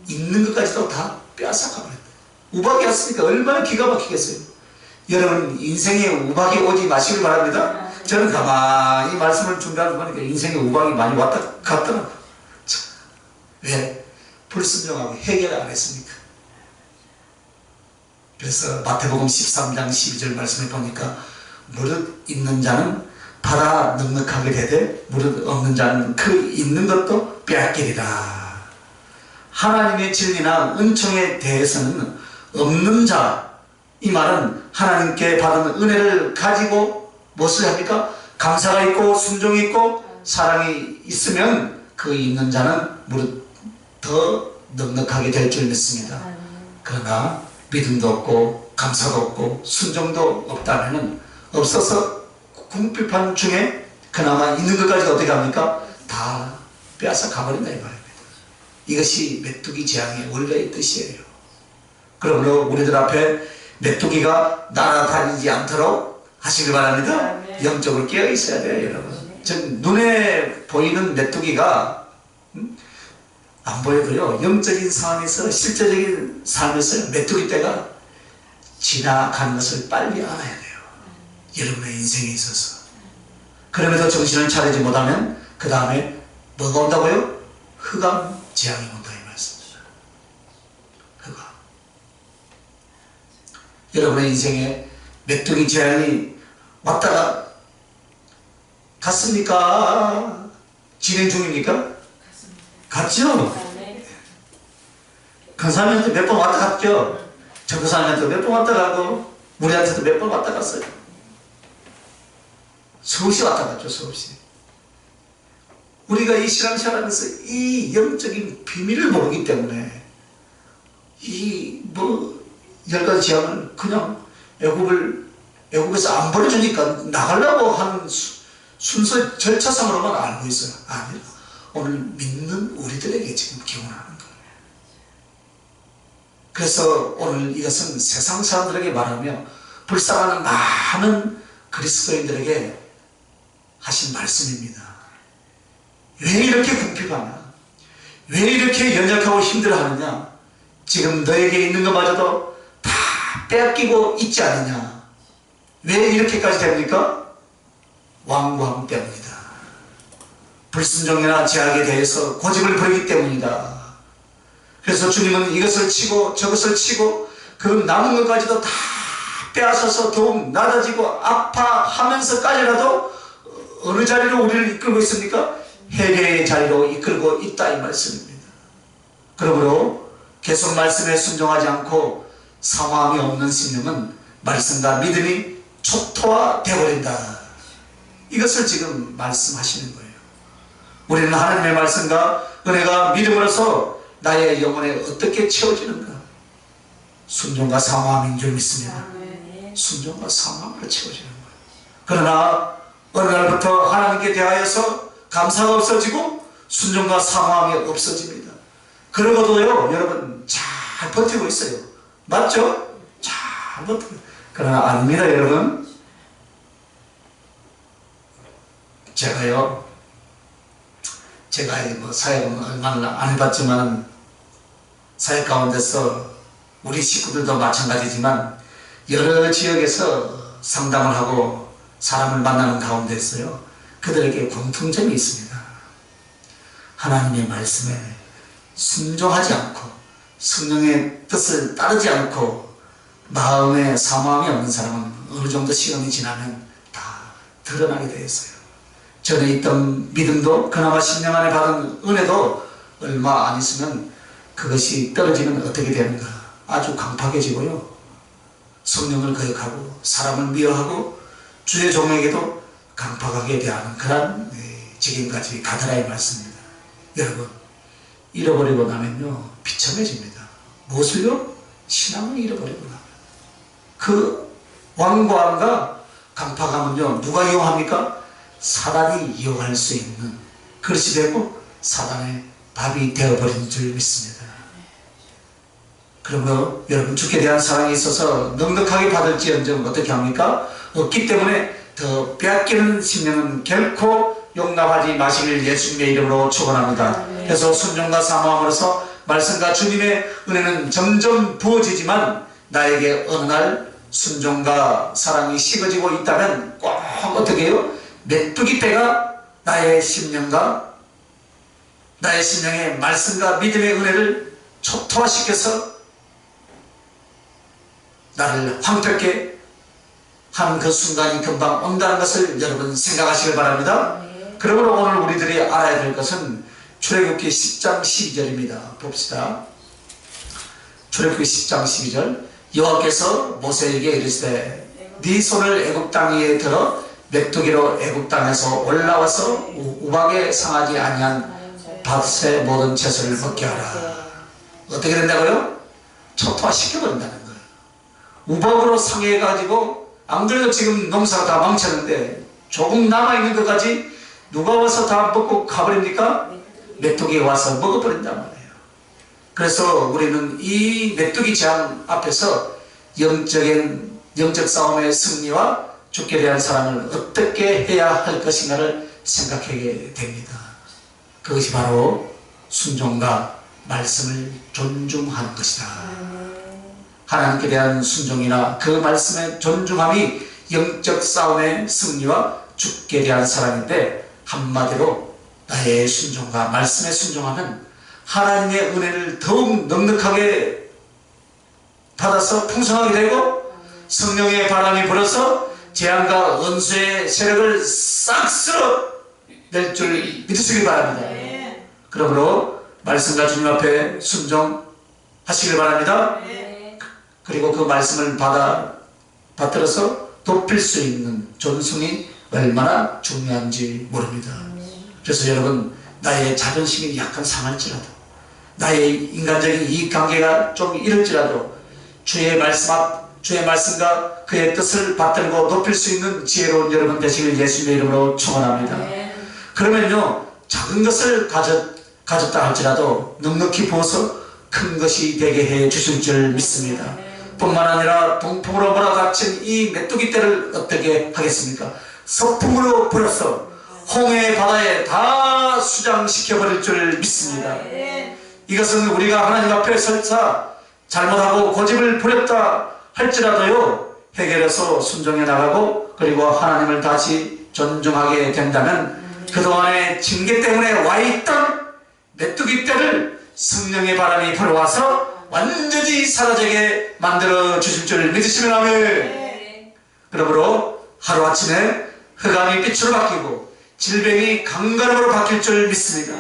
있는 것까지도 다 빼앗아가버렸다. 우박이 왔으니까 얼마나 기가 막히겠어요. 여러분, 인생에 우박이 오지 마시길 바랍니다. 저는 가만히 말씀을 준비하다 보니까 인생에 우박이 많이 왔다 갔더라고요. 왜? 불순종하고 회개를 안 했습니까? 그래서 마태복음 13장 12절 말씀을 보니까 무릇 있는 자는 받아 넉넉하게 되되 무릇 없는 자는 그 있는 것도 빼앗기리라. 하나님의 진리나 은총에 대해서는 없는 자, 이 말은 하나님께 받은 은혜를 가지고 무엇을 합니까? 감사가 있고 순종이 있고 사랑이 있으면 그 있는 자는 무릇 더 넉넉하게 될 줄 믿습니다. 그러나 믿음도 없고 감사도 없고 순종도 없다면 없어서 궁핍한 중에 그나마 있는 것까지 어떻게 합니까? 다 빼앗아 가버린다 이 말입니다. 이것이 메뚜기 재앙의 원래의 뜻이에요. 그러므로 우리들 앞에 메뚜기가 날아다니지 않도록 하시길 바랍니다. 영적으로 깨어 있어야 돼요, 여러분. 전 눈에 보이는 메뚜기가 안 보여도요, 영적인 상황에서 실제적인 삶에서 메뚜기 때가 지나가는 것을 빨리 알아야 돼요. 여러분의 인생에 있어서. 그럼에도 정신을 차리지 못하면 그 다음에 뭐가 온다고요? 흑암 재앙이 온다 이 말씀입니다. 흑암. 여러분의 인생에 메뚜기 재앙이 왔다가 갔습니까? 진행 중입니까? 갔죠? 그 사람한테 몇 번 왔다 갔죠? 저 그 사람한테 몇 번 왔다 가고 우리한테도 몇 번 왔다 갔어요. 수없이 왔다 갔죠, 수없이. 우리가 이 신앙생활하면서 이 영적인 비밀을 모르기 때문에 이 뭐 10가지 재앙을 그냥 애국에서 안 보내주니까 나가려고 하는 순서 절차상으로만 알고 있어요. 아니요. 오늘 믿는 우리들에게 지금 기원하는 거예요. 그래서 오늘 이것은 세상 사람들에게 말하며 불쌍하는 많은 그리스도인들에게 하신 말씀입니다. 왜 이렇게 궁핍하냐? 왜 이렇게 연약하고 힘들어하느냐? 지금 너에게 있는 것마저도 다 빼앗기고 있지 않느냐? 왜 이렇게까지 됩니까? 왕왕 때문이다. 불순종이나 제약에 대해서 고집을 부리기 때문이다. 그래서 주님은 이것을 치고 저것을 치고 그 남은 것까지도 다 빼앗아서 더욱 낮아지고 아파하면서까지라도 어느 자리로 우리를 이끌고 있습니까? 회개의 자리로 이끌고 있다 이 말씀입니다. 그러므로 계속 말씀에 순종하지 않고 사모함이 없는 심령은 말씀과 믿음이 초토화되어버린다. 이것을 지금 말씀하시는 거예요. 우리는 하나님의 말씀과 은혜가 믿음으로써 나의 영혼에 어떻게 채워지는가? 순종과 사모함인 줄 믿습니다. 순종과 사모함으로 채워지는 거예요. 그러나 어느 날부터 하나님께 대하여서 감사가 없어지고 순종과 사모함이 없어집니다. 그러고도요, 여러분 잘 버티고 있어요. 맞죠? 잘 버티고. 그러나 아닙니다, 여러분. 제가 뭐 사역은 얼마나 안 해봤지만 사역 가운데서 우리 식구들도 마찬가지지만 여러 지역에서 상담을 하고 사람을 만나는 가운데서요, 그들에게 공통점이 있습니다. 하나님의 말씀에 순종하지 않고 성령의 뜻을 따르지 않고 마음에 사모함이 없는 사람은 어느 정도 시간이 지나면 다 드러나게 되어 있어요. 전에 있던 믿음도 그나마 10년 안에 받은 은혜도 얼마 안 있으면 그것이 떨어지면 어떻게 되는가? 아주 강팍해지고요. 성령을 거역하고 사람을 미워하고 주의 종에게도 강팍하게 대하는 그런 지경까지 가더라 이 말씀입니다. 여러분, 잃어버리고 나면요 비참해집니다. 무엇을요? 신앙을 잃어버리고 나면 그 완고함과 강팍함은요 누가 이용합니까? 사단이 이용할 수 있는 그릇이 되고 사단의 밥이 되어버린 줄 믿습니다. 그러므로 여러분 주께 대한 사랑이 있어서 넉넉하게 받을지언정 어떻게 합니까? 없기 때문에 더 빼앗기는 심령은 결코 용납하지 마시길 예수님의 이름으로 축원합니다. 그래서 순종과 사모함으로써 말씀과 주님의 은혜는 점점 부어지지만 나에게 어느 날 순종과 사랑이 식어지고 있다면 꼭 어떻게 해요? 메뚜기 떼가 나의 심령과 나의 심령의 말씀과 믿음의 은혜를 초토화시켜서 나를 황폐케 하는 그 순간이 금방 온다는 것을 여러분 생각하시길 바랍니다. 그러므로 오늘 우리들이 알아야 될 것은 출애굽기 10장 12절입니다. 봅시다. 출애굽기 10장 12절 여호와께서 모세에게 이르시되 네 손을 애굽 땅 위에 들어 메뚜기로 애굽 땅에서 올라와서 우박에 상하지 아니한 밭의 모든 채소를 먹게 하라. 어떻게 된다고요? 초토화시켜버린다는 거예요. 우박으로 상해가지고 안 그래도 지금 농사가 다 망쳤는데 조금 남아있는 것까지 누가 와서 다 먹고 가버립니까? 메뚜기가 와서 먹어버린단 말이에요. 그래서 우리는 이 메뚜기 재앙 앞에서 영적 싸움의 승리와 죽게 대한 사랑을 어떻게 해야 할 것인가를 생각하게 됩니다. 그것이 바로 순종과 말씀을 존중하는 것이다. 하나님께 대한 순종이나 그 말씀의 존중함이 영적 싸움의 승리와 죽게 대한 사랑인데 한마디로 나의 순종과 말씀에 순종하면 하나님의 은혜를 더욱 넉넉하게 받아서 풍성하게 되고 성령의 바람이 불어서 재앙과 은수의 세력을 싹 쓸어낼 줄 믿으시길 바랍니다. 그러므로 말씀과 주님 앞에 순종하시길 바랍니다. 그리고 그 말씀을 받들어서 높일 수 있는 존승이 얼마나 중요한지 모릅니다. 그래서 여러분 나의 자존심이 약간 상할지라도 나의 인간적인 이익관계가 좀 이럴지라도 주의 말씀과 그의 뜻을 받들고 높일 수 있는 지혜로운 여러분 되시길 예수님의 이름으로 축원합니다. 그러면요 작은 것을 가졌다 할지라도 넉넉히 부어서 큰 것이 되게 해 주실 줄 믿습니다. 뿐만 아니라 동풍으로 몰아닥친 이 메뚜기 떼를 어떻게 하겠습니까? 서풍으로 불어서 홍해 바다에 다 수장시켜버릴 줄 믿습니다. 이것은 우리가 하나님 앞에 설사 잘못하고 고집을 부렸다 할지라도요 해결해서 순종해 나가고 그리고 하나님을 다시 존중하게 된다면 그동안의 징계 때문에 와있던 메뚜기 떼를 성령의 바람이 불어와서 완전히 사라지게 만들어 주실 줄 믿으시면 아멘. 그러므로 하루아침에 흑암이 빛으로 바뀌고 질병이 강건함으로 바뀔 줄 믿습니다.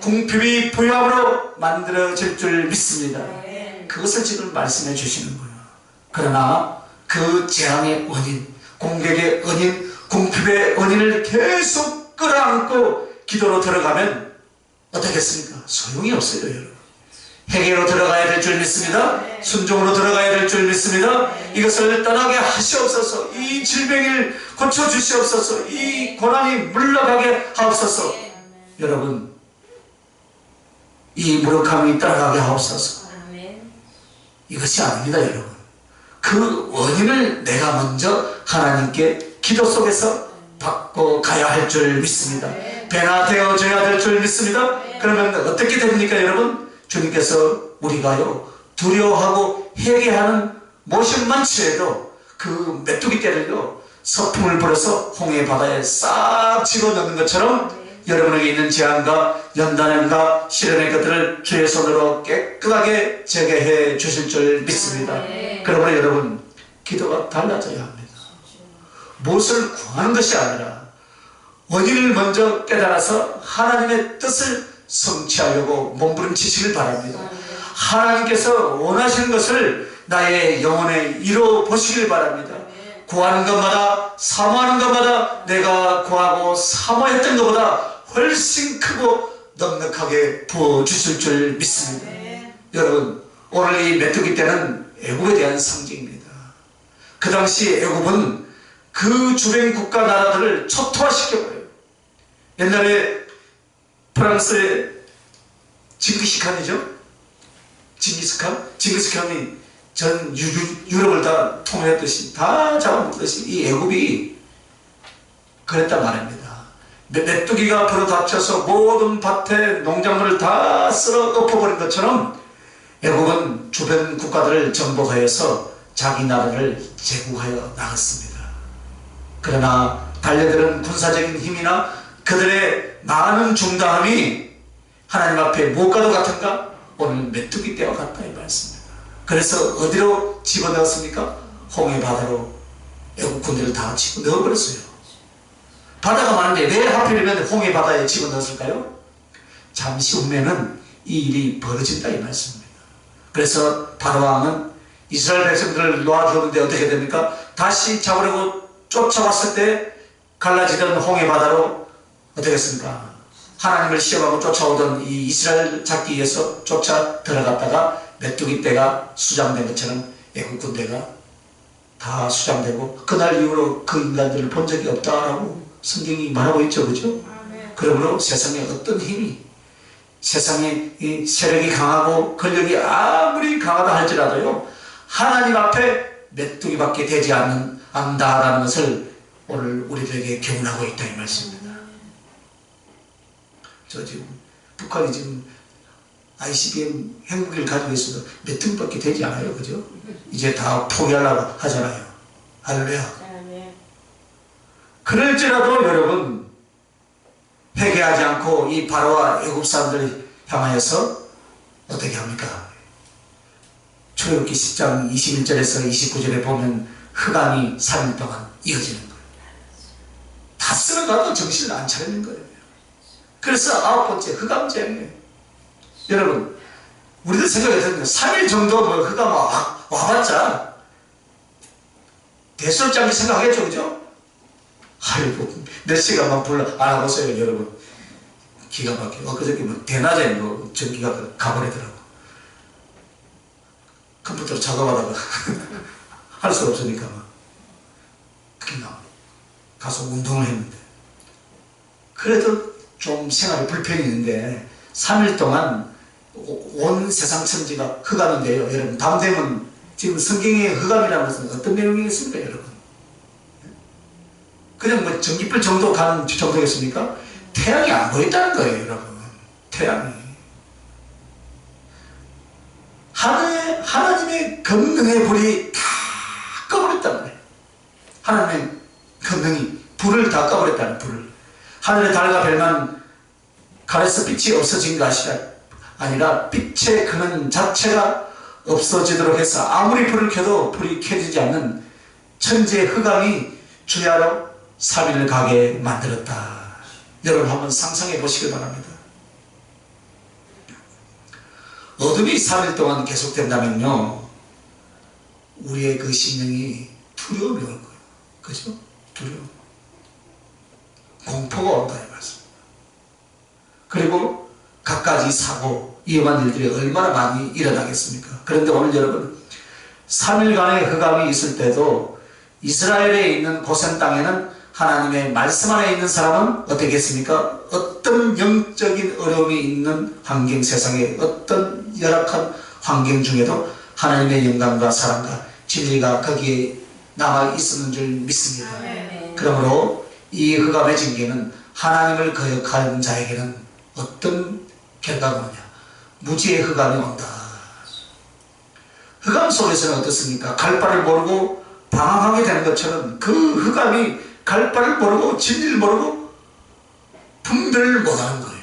궁핍이 부유함으로 만들어질 줄 믿습니다. 그것을 지금 말씀해 주시는 거예요. 그러나 그 재앙의 원인, 공격의 원인, 궁핍의 원인을 계속 끌어안고 기도로 들어가면 어떻겠습니까? 소용이 없어요, 여러분. 회개로 들어가야 될 줄 믿습니다. 순종으로 들어가야 될 줄 믿습니다. 이것을 떠나게 하시옵소서. 이 질병을 고쳐주시옵소서. 이 고난이 물러가게 하옵소서. 여러분 이 무력함이 떠나가게 하옵소서. 이것이 아닙니다, 여러분. 그 원인을 내가 먼저 하나님께 기도 속에서 받고 가야 할 줄 믿습니다. 변화되어져야 될 줄 믿습니다. 그러면 어떻게 됩니까, 여러분? 주님께서 우리가요 두려워하고 회개하는 모습만 취해도 그 메뚜기 떼를요 서풍을 불어서 홍해 바다에 싹 집어넣는 것처럼 여러분에게 있는 재앙과 연단과 시련의 것들을 주의 손으로 깨끗하게 제거해 주실 줄 믿습니다. 그러므로 여러분, 기도가 달라져야 합니다. 무엇을 구하는 것이 아니라 원인을 먼저 깨달아서 하나님의 뜻을 성취하려고 몸부림치시길 바랍니다. 하나님께서 원하시는 것을 나의 영혼에 이루어 보시길 바랍니다. 구하는 것마다, 사모하는 것마다 내가 구하고 사모했던 것보다 훨씬 크고 넉넉하게 부어주실 줄 믿습니다. 여러분, 오늘 이 메뚜기 떼는 애굽에 대한 상징입니다. 그 당시 애굽은 그 주변 국가 나라들을 초토화시켜버려요. 옛날에 프랑스의 징기스칸이죠. 징기스칸이 전 유럽을 다 통일했듯이 다 잡아먹듯이 이 애굽이 그랬단 말입니다. 메뚜기가 불어닥쳐서 모든 밭에 농작물을 다 쓸어 엎어버린 것처럼 애굽은 주변 국가들을 정복하여서 자기 나라를 제국하여 나갔습니다. 그러나 달려드는 군사적인 힘이나 그들의 많은 중다함이 하나님 앞에 무엇과도 같은가? 오늘 메뚜기 떼와 같다 이 말씀입니다. 그래서 어디로 집어넣었습니까? 홍해 바다로 애국 군대를 다 집어넣어버렸어요. 바다가 많은데 왜 하필이면 홍해 바다에 집어넣었을까요? 잠시 후면은 이 일이 벌어진다 이 말씀입니다. 그래서 바로왕은 이스라엘 백성들을 놓아주었는데 어떻게 됩니까? 다시 잡으려고 쫓아왔을 때 갈라지던 홍해 바다로 어떻게 했습니까? 하나님을 시험하고 쫓아오던 이 이스라엘 잡기 위해서 쫓아 들어갔다가 메뚜기 떼가 수장된 것처럼 애국 군대가 다 수장되고 그날 이후로 그 인간들을 본 적이 없다라고 성경이 말하고 있죠. 그죠? 그러므로 세상에 어떤 힘이, 세상에 이 세력이 강하고 권력이 아무리 강하다 할지라도요, 하나님 앞에 메뚜기밖에 되지 않는다라는 것을 오늘 우리들에게 교훈하고 있다 이 말씀입니다. 저 지금 북한이 지금 ICBM 핵무기를 가지고 있어도 메뚜기밖에 되지 않아요. 그죠? 이제 다 포기하려고 하잖아요. 할렐루야. 그럴지라도 여러분, 회개하지 않고 이 바로와 애굽 사람들을 향하여서 어떻게 합니까? 출애굽기 10장 21절에서 29절에 보면 흑암이 3일 동안 이어지는 거예요. 다 쓸어가도 정신을 안 차리는 거예요. 그래서 9번째 흑암쟁이에요. 여러분, 우리들 생각해서 3일 정도 뭐 흑암 와봤자 대수롭지 않게 생각하겠죠. 그죠? 아이고, 몇 시간만 알아보세요, 여러분. 기가 막혀. 그저께 뭐 대낮에 뭐 전기가 가버리더라고. 컴퓨터로 작업하다가 할 수 없으니까 막 그냥 가서 운동을 했는데, 그래도 좀 생활에 불편이 있는데 3일 동안 온 세상 천지가 흑암인데요. 여러분, 다음 되면 지금 성경의 흑암이라는 것은 어떤 내용이겠습니까, 여러분? 그냥 뭐 전기불 정도 가는 정도겠습니까? 태양이 안 보였다는 거예요, 여러분. 태양이. 하나님의 권능의 불이 다 꺼버렸다는 거예요. 하나님의 권능이 불을 다 꺼버렸다는, 불을. 하늘의 달과 별만 가려서 빛이 없어진 것이 아니라 빛의 근원 자체가 없어지도록 해서 아무리 불을 켜도 불이 켜지지 않는 천지의 흑암이 주야로 3일을 가게 만들었다. 여러분 한번 상상해 보시길 바랍니다. 어둠이 3일 동안 계속된다면요, 우리의 그 심령이 두려움이 올 거예요. 그죠? 두려움. 공포가 온다 이 말씀입니다. 그리고 갖가지 사고, 위험한 일들이 얼마나 많이 일어나겠습니까? 그런데 오늘 여러분, 3일간의 흑암이 있을 때도 이스라엘에 있는 고센 땅에는 하나님의 말씀 안에 있는 사람은 어떻게 했습니까? 어떤 영적인 어려움이 있는 환경, 세상에 어떤 열악한 환경 중에도 하나님의 영광과 사랑과 진리가 거기에 남아 있었는 줄 믿습니다. 그러므로 이 흑암의 징계는 하나님을 거역하는 자에게는 어떤 결과가 오냐? 무지의 흑암이 온다. 흑암 속에서는 어떻습니까? 갈 바를 모르고 방황하게 되는 것처럼 그 흑암이 갈 바를 모르고 진리를 모르고 분명히 분별을 못하는 거예요,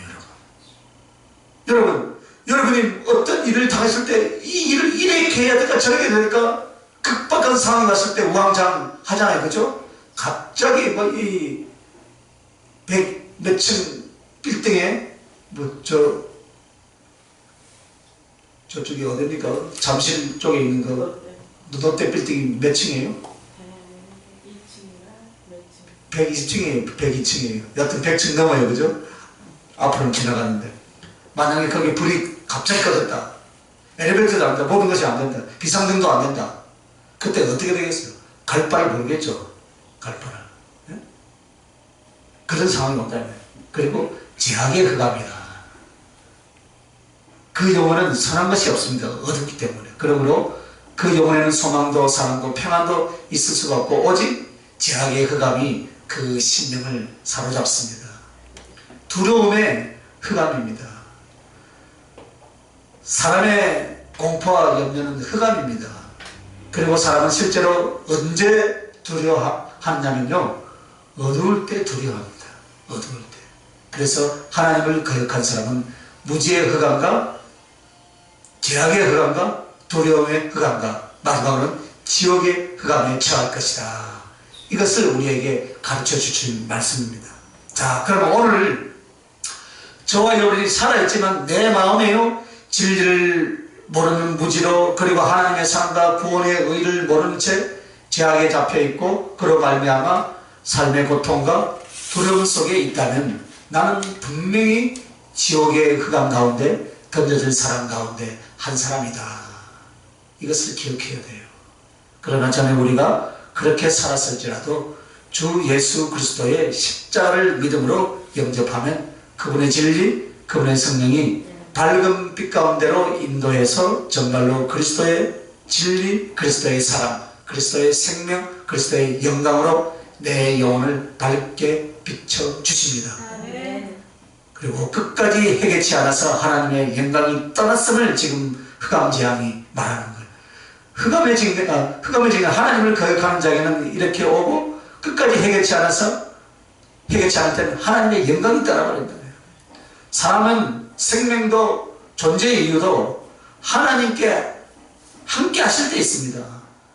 여러분. 여러분이 어떤 일을 당했을 때 이 일을 이렇게 해야 될까 저렇게 해야 될까 급박한 상황이 왔을 때 우왕좌왕 하잖아요, 그죠? 갑자기 뭐 이 몇 층 빌딩에 저쪽이 어딥니까? 잠실 쪽에 있는 거 롯데 빌딩이 몇 층이에요? 120층이에요. 102층이에요. 여하튼 100층 넘어요, 그죠? 앞으로는 지나가는데 만약에 거기 불이 갑자기 꺼졌다, 엘리베이터도 안 된다, 모든 것이 안 된다, 비상등도 안 된다, 그때 어떻게 되겠어요? 갈 바를 모르겠죠. 갈 바를. 네? 그런 상황이 온다면, 그리고 제약의 흑암이다. 그 영혼은 선한 것이 없습니다. 어둡기 때문에. 그러므로 그 영혼에는 소망도 사랑도 평안도 있을 수가 없고 오직 제약의 흑암이 그 심령을 사로잡습니다. 두려움의 흑암입니다. 사람의 공포와 염려는 흑암입니다. 그리고 사람은 실제로 언제 두려워하냐면요, 어두울 때 두려워합니다. 어두울 때. 그래서 하나님을 거역한 사람은 무지의 흑암과 제약의 흑암과 두려움의 흑암과 마지막으로는 지옥의 흑암에 처할 것이다. 이것을 우리에게 가르쳐 주신 말씀입니다. 자, 그러면 오늘 저와 여러분이 살아있지만 내 마음에요, 진리를 모르는 무지로, 그리고 하나님의 사랑과 구원의 의를 모르는 채 죄악에 잡혀있고 그로 말미암아 삶의 고통과 두려움 속에 있다면 나는 분명히 지옥의 흑암 가운데 던져질 사람 가운데 한 사람이다. 이것을 기억해야 돼요. 그러나 전에 우리가 그렇게 살았을지라도 주 예수 그리스도의 십자가를 믿음으로 영접하면 그분의 진리, 그분의 성령이 밝은 빛 가운데로 인도해서 정말로 그리스도의 진리, 그리스도의 사랑, 그리스도의 생명, 그리스도의 영광으로 내 영혼을 밝게 비춰주십니다. 그리고 끝까지 해결치 않아서 하나님의 영광이 떠났음을 지금 흑암재앙이 말하는 거예요. 흑암의 징계, 하나님을 거역하는 자에게는 이렇게 오고 끝까지 해결치 않아서, 해결치 않을 때는 하나님의 영광이 떠나버린다. 사람은 생명도 존재의 이유도 하나님께 함께 하실 때 있습니다.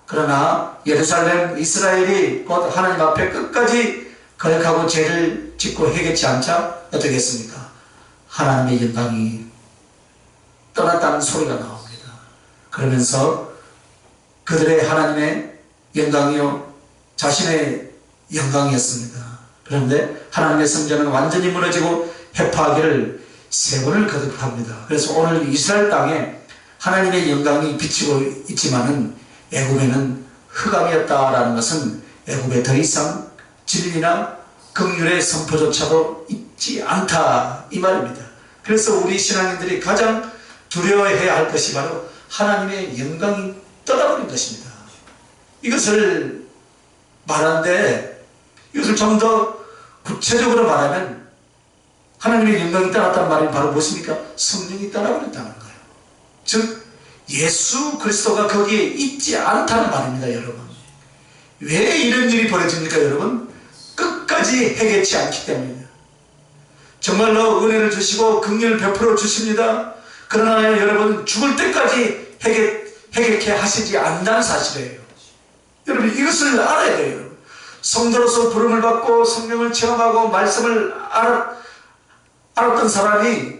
그러나 예루살렘 이스라엘이 곧 하나님 앞에 끝까지 거역하고 죄를 짓고 해결치 않자 어떻게 했습니까? 하나님의 영광이 떠났다는 소리가 나옵니다. 그러면서 그들의 하나님의 영광이요 자신의 영광이었습니다. 그런데 하나님의 성전은 완전히 무너지고 해파하기를 3번을 거듭합니다. 그래서 오늘 이스라엘 땅에 하나님의 영광이 비치고 있지만은 애굽에는 흑암이었다라는 것은 애굽에 더 이상 진리나 긍휼의 선포조차도 있지 않다, 이 말입니다. 그래서 우리 신앙인들이 가장 두려워해야 할 것이 바로 하나님의 영광이 떠나버린 것입니다. 이것을 말하는데, 이것을 좀 더 구체적으로 말하면 하나님의 영광이 떠났다는 말이 바로 무엇입니까? 성령이 떠나버렸다는 거예요. 즉 예수 그리스도가 거기에 있지 않다는 말입니다. 여러분, 왜 이런 일이 벌어집니까? 여러분, 끝까지 해결치 않기 때문입니다. 정말로 은혜를 주시고 긍휼을 베풀어 주십니다. 그러나 여러분, 죽을 때까지 해결케 하시지 않는다는 사실이에요. 여러분, 이것을 알아야 돼요. 여러분, 성도로서 부름을 받고 성령을 체험하고 말씀을 알았던 사람이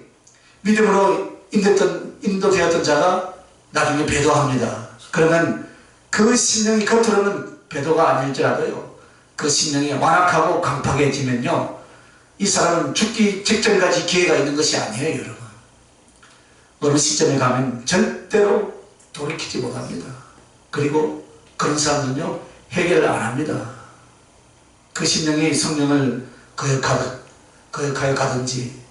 믿음으로 인도되었던 자가 나중에 배도합니다. 그러면 그 심령이 겉으로는 배도가 아닐지라도요, 그 심령이 완악하고 강팍해지면요, 이 사람은 죽기 직전까지 기회가 있는 것이 아니에요. 여러분, 어느 시점에 가면 절대로 돌이키지 못합니다. 그리고 그런 사람은요, 해결을 안 합니다. 그 심령이 성령을 거역하여 가든지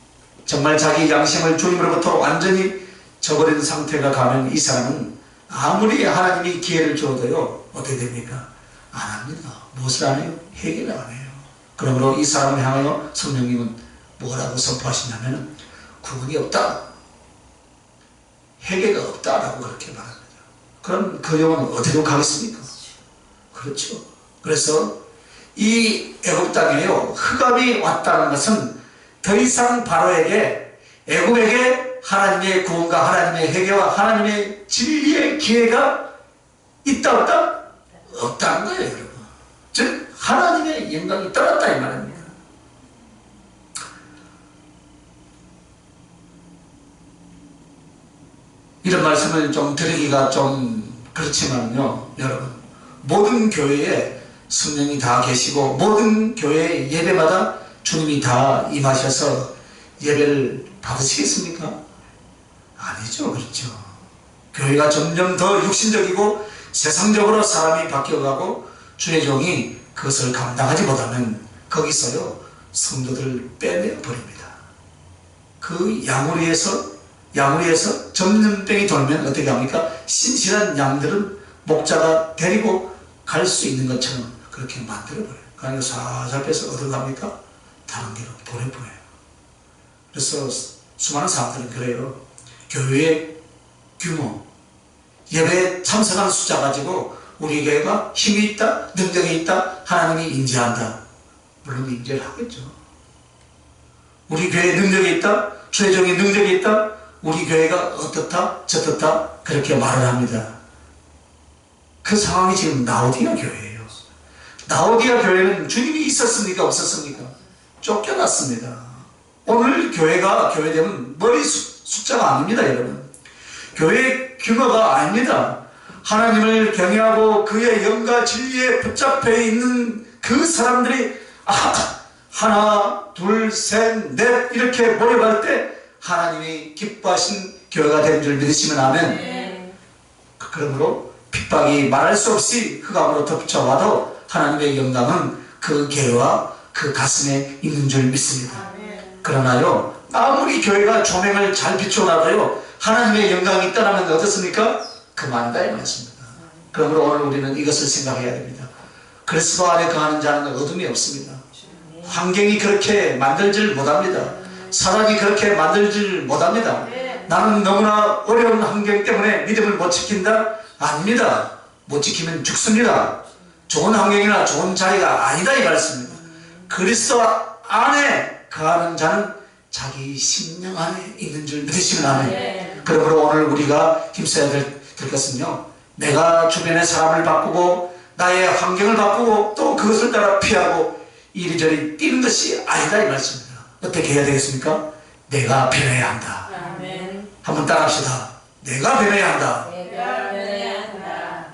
정말 자기 양심을 주님으로부터 완전히 저버린 상태가 가면 이 사람은 아무리 하나님이 기회를 줘도요, 어떻게 됩니까? 안 합니다. 무엇을 안 해요? 해결을 안 해요. 그러므로 이 사람을 향하여 성령님은 뭐라고 선포하시냐면 구원이 없다, 해결가 없다라고 그렇게 말합니다. 그럼 그 영혼은 어디로 가겠습니까? 그렇죠. 그래서 이 애굽 땅에요, 흑암이 왔다는 것은 더 이상 바로에게 애굽에게 하나님의 구원과 하나님의 회개와 하나님의 진리의 기회가 있다 없다? 없다는 거예요, 여러분. 즉 하나님의 영광이 떨어졌다 이 말입니다. 이런 말씀을 좀 드리기가 좀 그렇지만요, 여러분, 모든 교회에 성령이 다 계시고 모든 교회 예배마다 주님이 다 임하셔서 예배를 받으시겠습니까? 아니죠. 그렇죠. 교회가 점점 더 육신적이고 세상적으로 사람이 바뀌어가고 주의 종이 그것을 감당하지 못하면 거기서요 성도들을 빼내어 버립니다. 그 양우리에서 전염병이 돌면 어떻게 합니까? 신실한 양들은 목자가 데리고 갈 수 있는 것처럼 그렇게 만들어버려요. 그러니까 살살 빼서 어디로 갑니까? 다른 길로 보내버려요. 그래서 수많은 사람들은 그래요. 교회의 규모, 예배에 참석하는 숫자 가지고 우리 교회가 힘이 있다, 능력이 있다, 하나님이 인지한다. 물론 인지를 하겠죠. 우리 교회에 능력이 있다, 주의 종의 능력이 있다, 우리 교회가 어떻다, 저떻다 그렇게 말을 합니다. 그 상황이 지금 라오디아 교회예요. 라오디아 교회는 주님이 있었습니까? 없었습니까? 쫓겨났습니다. 오늘 교회가 교회되면 머리 숫자가 아닙니다, 여러분. 교회의 규모가 아닙니다. 하나님을 경외하고 그의 영과 진리에 붙잡혀 있는 그 사람들이 하나, 둘, 셋, 넷 이렇게 모여갈 때 하나님이 기뻐하신 교회가 된 줄 믿으시면 아멘. 그러므로 핍박이 말할 수 없이 흑암으로 덮쳐와도 하나님의 영광은 그 교회와 그 가슴에 있는 줄 믿습니다. 그러나요, 아무리 교회가 조명을 잘 비춰놔도요 하나님의 영광이 떠나면 어떻습니까? 그만이다 이 말씀입니다. 그러므로 오늘 우리는 이것을 생각해야 됩니다. 그리스도 안에 거하는 자는 어둠이 없습니다. 환경이 그렇게 만들질 못합니다. 사람이 그렇게 만들질 못합니다. 나는 너무나 어려운 환경 때문에 믿음을 못 지킨다? 아닙니다. 못 지키면 죽습니다. 좋은 환경이나 좋은 자리가 아니다 이 말씀입니다. 그리스도 안에 거하는 자는 자기 심령 안에 있는 줄 믿으시면 아멘. 그러므로 오늘 우리가 힘써야 될 것은요, 내가 주변의 사람을 바꾸고 나의 환경을 바꾸고 또 그것을 따라 피하고 이리저리 뛰는 것이 아니다 이 말씀입니다. 어떻게 해야 되겠습니까? 내가 변해야 한다. 아멘. 한번 따라합시다. 내가 변해야 한다.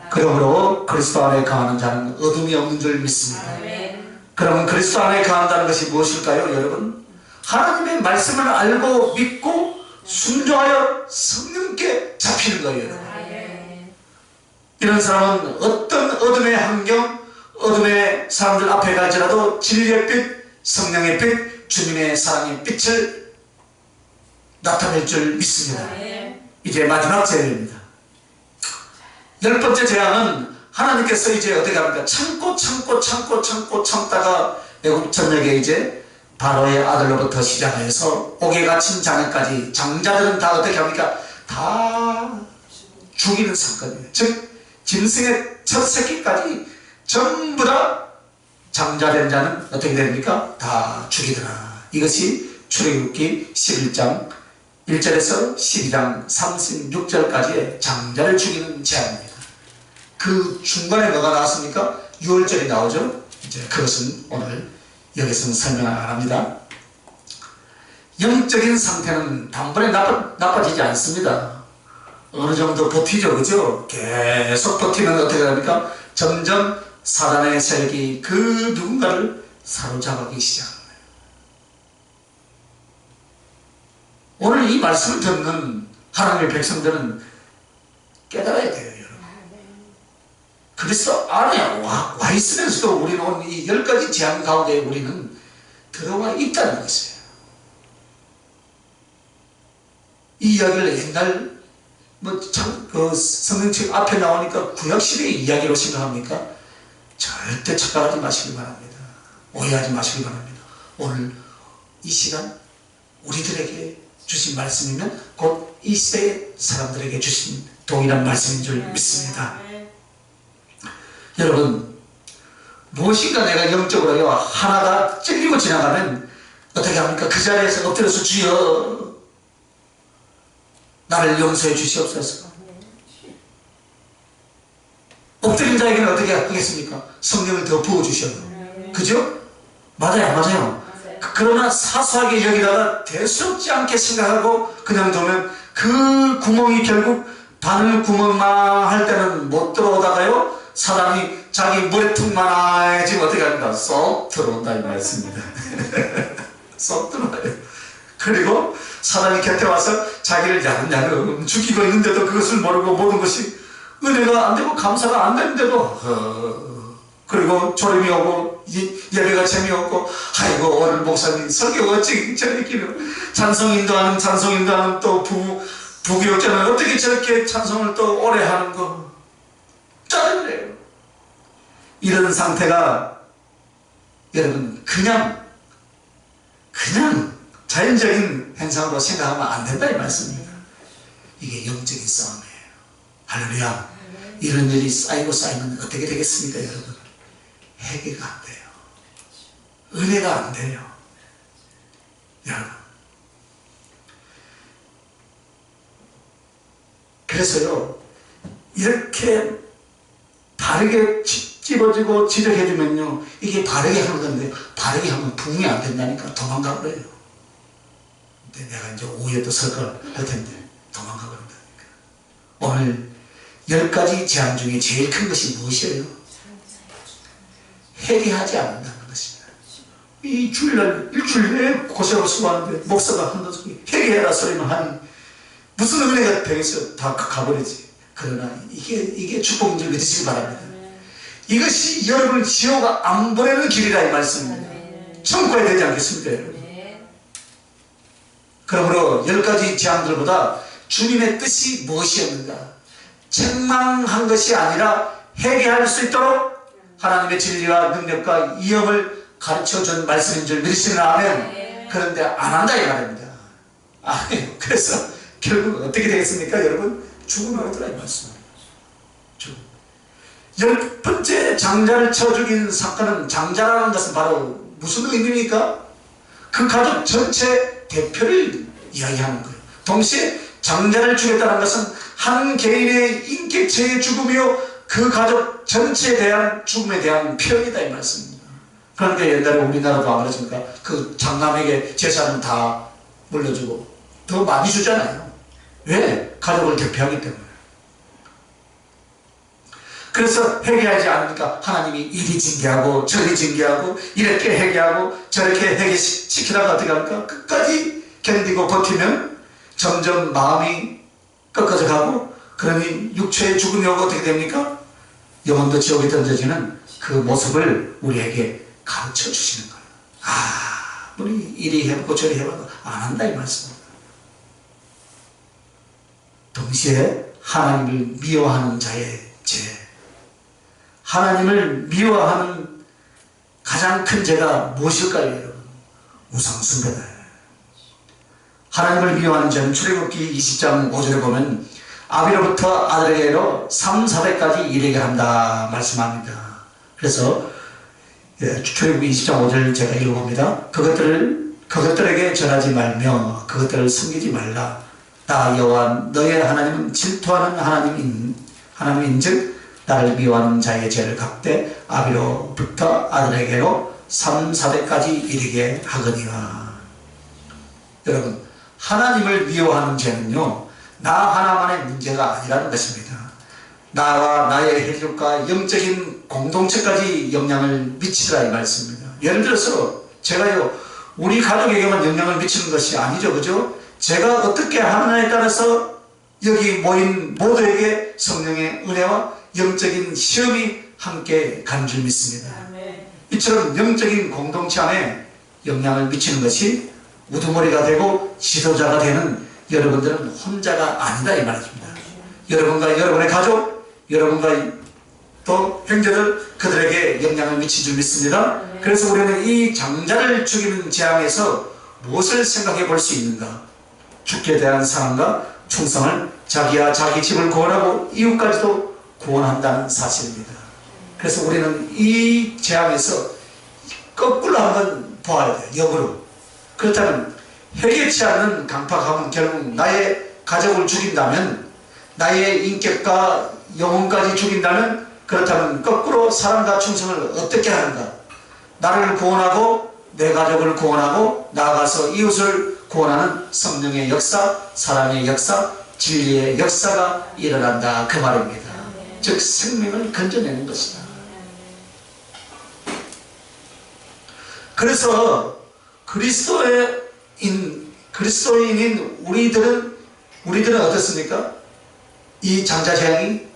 그러므로 그리스도 안에 거하는 자는 어둠이 없는 줄 믿습니다. 아멘. 그러면 그리스도 안에 거한다는 것이 무엇일까요, 여러분? 하나님의 말씀을 알고 믿고 순종하여 성령께 잡히는 거예요. 아멘. 이런 사람은 어떤 어둠의 환경, 어둠의 사람들 앞에 갈지라도 진리의 빛, 성령의 빛, 주님의 사랑의 빛을 나타낼 줄 믿습니다. 아멘. 이제 마지막 제안입니다. 10번째 제안은 하나님께서 이제 어떻게 합니까? 참다가 애굽 전역에 이제 바로의 아들로부터 시작해서 옥에 갇힌 자녀까지 장자들은 다 어떻게 합니까? 다 죽이는 사건이에요. 즉 짐승의 첫 새끼까지 전부 다 장자된 자는 어떻게 됩니까? 다 죽이더라. 이것이 출애굽기 11장 1절에서 12장 36절까지의 장자를 죽이는 제안입니다. 그 중간에 뭐가 나왔습니까? 6월절이 나오죠. 이제 그것은 오늘 여기서는 설명 안 합니다. 영적인 상태는 단번에 나빠지지 않습니다. 어느 정도 버티죠, 그죠? 계속 버티면 어떻게 됩니까? 점점 사단의 세력이 그 누군가를 사로잡기 시작합니다. 오늘 이 말씀을 듣는 하나님의 백성들은 깨달아야 돼요, 여러분. 그리스도 안에 와 있으면서도 우리는 오늘 이 10가지 제안 가운데 우리는 들어와 있다는 것이에요. 이 이야기를 옛날 그 성경책 앞에 나오니까 구약시대의 이야기로 생각합니까? 절대 착각하지 마시기 바랍니다. 오해하지 마시기 바랍니다. 오늘 이 시간 우리들에게 주신 말씀이면 곧 이 시대의 사람들에게 주신 동일한 말씀인 줄 믿습니다. 여러분, 무엇인가 내가 영적으로요 하나가 찔리고 지나가면 어떻게 합니까? 그 자리에서 엎드려서 주여 나를 용서해 주시옵소서. 엎드린 자에게는 어떻게 하겠습니까? 성령을 더 부어주셔요. 그죠? 맞아요, 맞아요. 그러나 사소하게 여기다가 대수롭지 않게 생각하고 그냥 두면 그 구멍이 결국 바늘 구멍만 할 때는 못 들어오다가요, 사람이 자기 머리통만 해지면 어떻게 합니까? 쏙 들어온다 이 말씀입니다. 쏙 들어와요. 그리고 사람이 곁에 와서 자기를 야금야금 죽이고 있는데도 그것을 모르고 모든 것이 은혜가 안 되고 감사가 안 되는데도 그리고 졸음이 오고 예배가 재미없고 아이고 오늘 목사님 설교 어찌 저렇게 찬송인도하는 또 부교육자는 어떻게 저렇게 찬송을 또 오래 하는 거 짜증내요. 이런 상태가 여러분 그냥 자연적인 현상으로 생각하면 안 된다 이 말씀입니다. 이게 영적인 싸움이에요. 할렐루야. 이런 일이 쌓이고 쌓이면 어떻게 되겠습니까 여러분? 회개가 안 돼요. 은혜가 안 돼요. 여러분. 그래서요, 이렇게 바르게 찝어지고 지적해주면요, 이게 바르게 하는 건데, 바르게 하면 부응이 안 된다니까 도망가 버려요. 근데 내가 이제 오후에도 설교를 할 텐데, 도망가 버린다니까. 오늘 10가지 재앙 중에 제일 큰 것이 무엇이에요? 회개하지 않는다는 것입니다. 이 주일날, 일주일 내에 고생하고 수고하는데, 목사가 한다 소리, 회개해라 소리만 하니, 무슨 은혜가 되겠어요? 다 가버리지. 그러나 이게 축복인 줄 믿으시기 바랍니다. 이것이 여러분을 지옥 안 보내는 길이라 이 말씀입니다. 천국에 되지 않겠습니까 여러분? 그러므로 10가지 재앙들보다 주님의 뜻이 무엇이었는가? 책망한 것이 아니라 회개할 수 있도록 하나님의 진리와 능력과 이엄을 가르쳐준 말씀인 줄 믿으시는 아멘. 그런데 안 한다 이 말입니다. 그래서 결국 어떻게 되겠습니까 여러분? 죽음에 오더라 이 말씀입니다. 죽음. 10번째 장자를 쳐 죽인 사건은, 장자라는 것은 바로 무슨 의미입니까? 그 가족 전체 대표를 이야기하는 거예요. 동시에 장자를 죽였다는 것은 한 개인의 인격체의 죽음이요, 그 가족 전체에 대한 죽음에 대한 표현이다 이 말씀입니다. 그러니까 옛날에 우리나라도 안 그렇습니까? 그 장남에게 재산은 다 물려주고 더 많이 주잖아요. 왜? 가족을 대표하기 때문에. 그래서 회개하지 않으니까 하나님이 이리 징계하고 저리 징계하고 이렇게 회개하고 저렇게 회개시키다가 어떻게 합니까? 끝까지 견디고 버티면 점점 마음이 꺾어져 가고, 그러니 육체의 죽음이 오고 어떻게 됩니까? 영혼도 지옥에 던져지는 그 모습을 우리에게 가르쳐 주시는 거예요. 우리 이리 해보고 저리 해봐도 안 한다 이 말씀입니다. 동시에 하나님을 미워하는 자의 죄, 하나님을 미워하는 가장 큰 죄가 무엇일까요 여러분? 우상숭배다. 하나님을 미워하는 죄는 출애굽기 20장 5절에 보면 아비로부터 아들에게로 3,400까지 이르게 한다 말씀합니다. 그래서 출애굽기 20장 5절 제가 읽어봅니다. 그것들에게 전하지 말며 그것들을 숨기지 말라. 나 여호와 너의 하나님은 질투하는 하나님인즉 나를 미워하는 자의 죄를 갚되 아비로부터 아들에게로 3,400까지 이르게 하거니와. 여러분, 하나님을 미워하는 죄는요, 나 하나만의 문제가 아니라는 것입니다. 나와 나의 혈육과 영적인 공동체까지 영향을 미치라 이 말씀입니다. 예를 들어서 제가요, 우리 가족에게만 영향을 미치는 것이 아니죠, 그죠? 제가 어떻게 하느냐에 따라서 여기 모인 모두에게 성령의 은혜와 영적인 시험이 함께 간 줄 믿습니다. 이처럼 영적인 공동체 안에 영향을 미치는 것이 우두머리가 되고 지도자가 되는 여러분들은 혼자가 아니다 이 말입니다. 여러분과 여러분의 가족, 여러분과 또 형제들, 그들에게 영향을 미칠 줄 믿습니다. 그래서 우리는 이 장자를 죽이는 재앙에서 무엇을 생각해 볼 수 있는가? 죽게 대한 사랑과 충성을, 자기와 자기 집을 구원하고 이웃까지도 구원한다는 사실입니다. 그래서 우리는 이 재앙에서 거꾸로 한번 보아야 돼요. 역으로. 그렇다면 해결치 않는 강팍함은 결국 나의 가족을 죽인다면, 나의 인격과 영혼까지 죽인다면, 그렇다면 거꾸로 사랑과 충성을 어떻게 하는가? 나를 구원하고 내 가족을 구원하고 나아가서 이웃을 구원하는 성령의 역사, 사랑의 역사, 진리의 역사가 일어난다, 그 말입니다. 즉 생명을 건져내는 것이다. 그래서 그리스도인인 우리들은 어떻습니까? 이 장자재앙이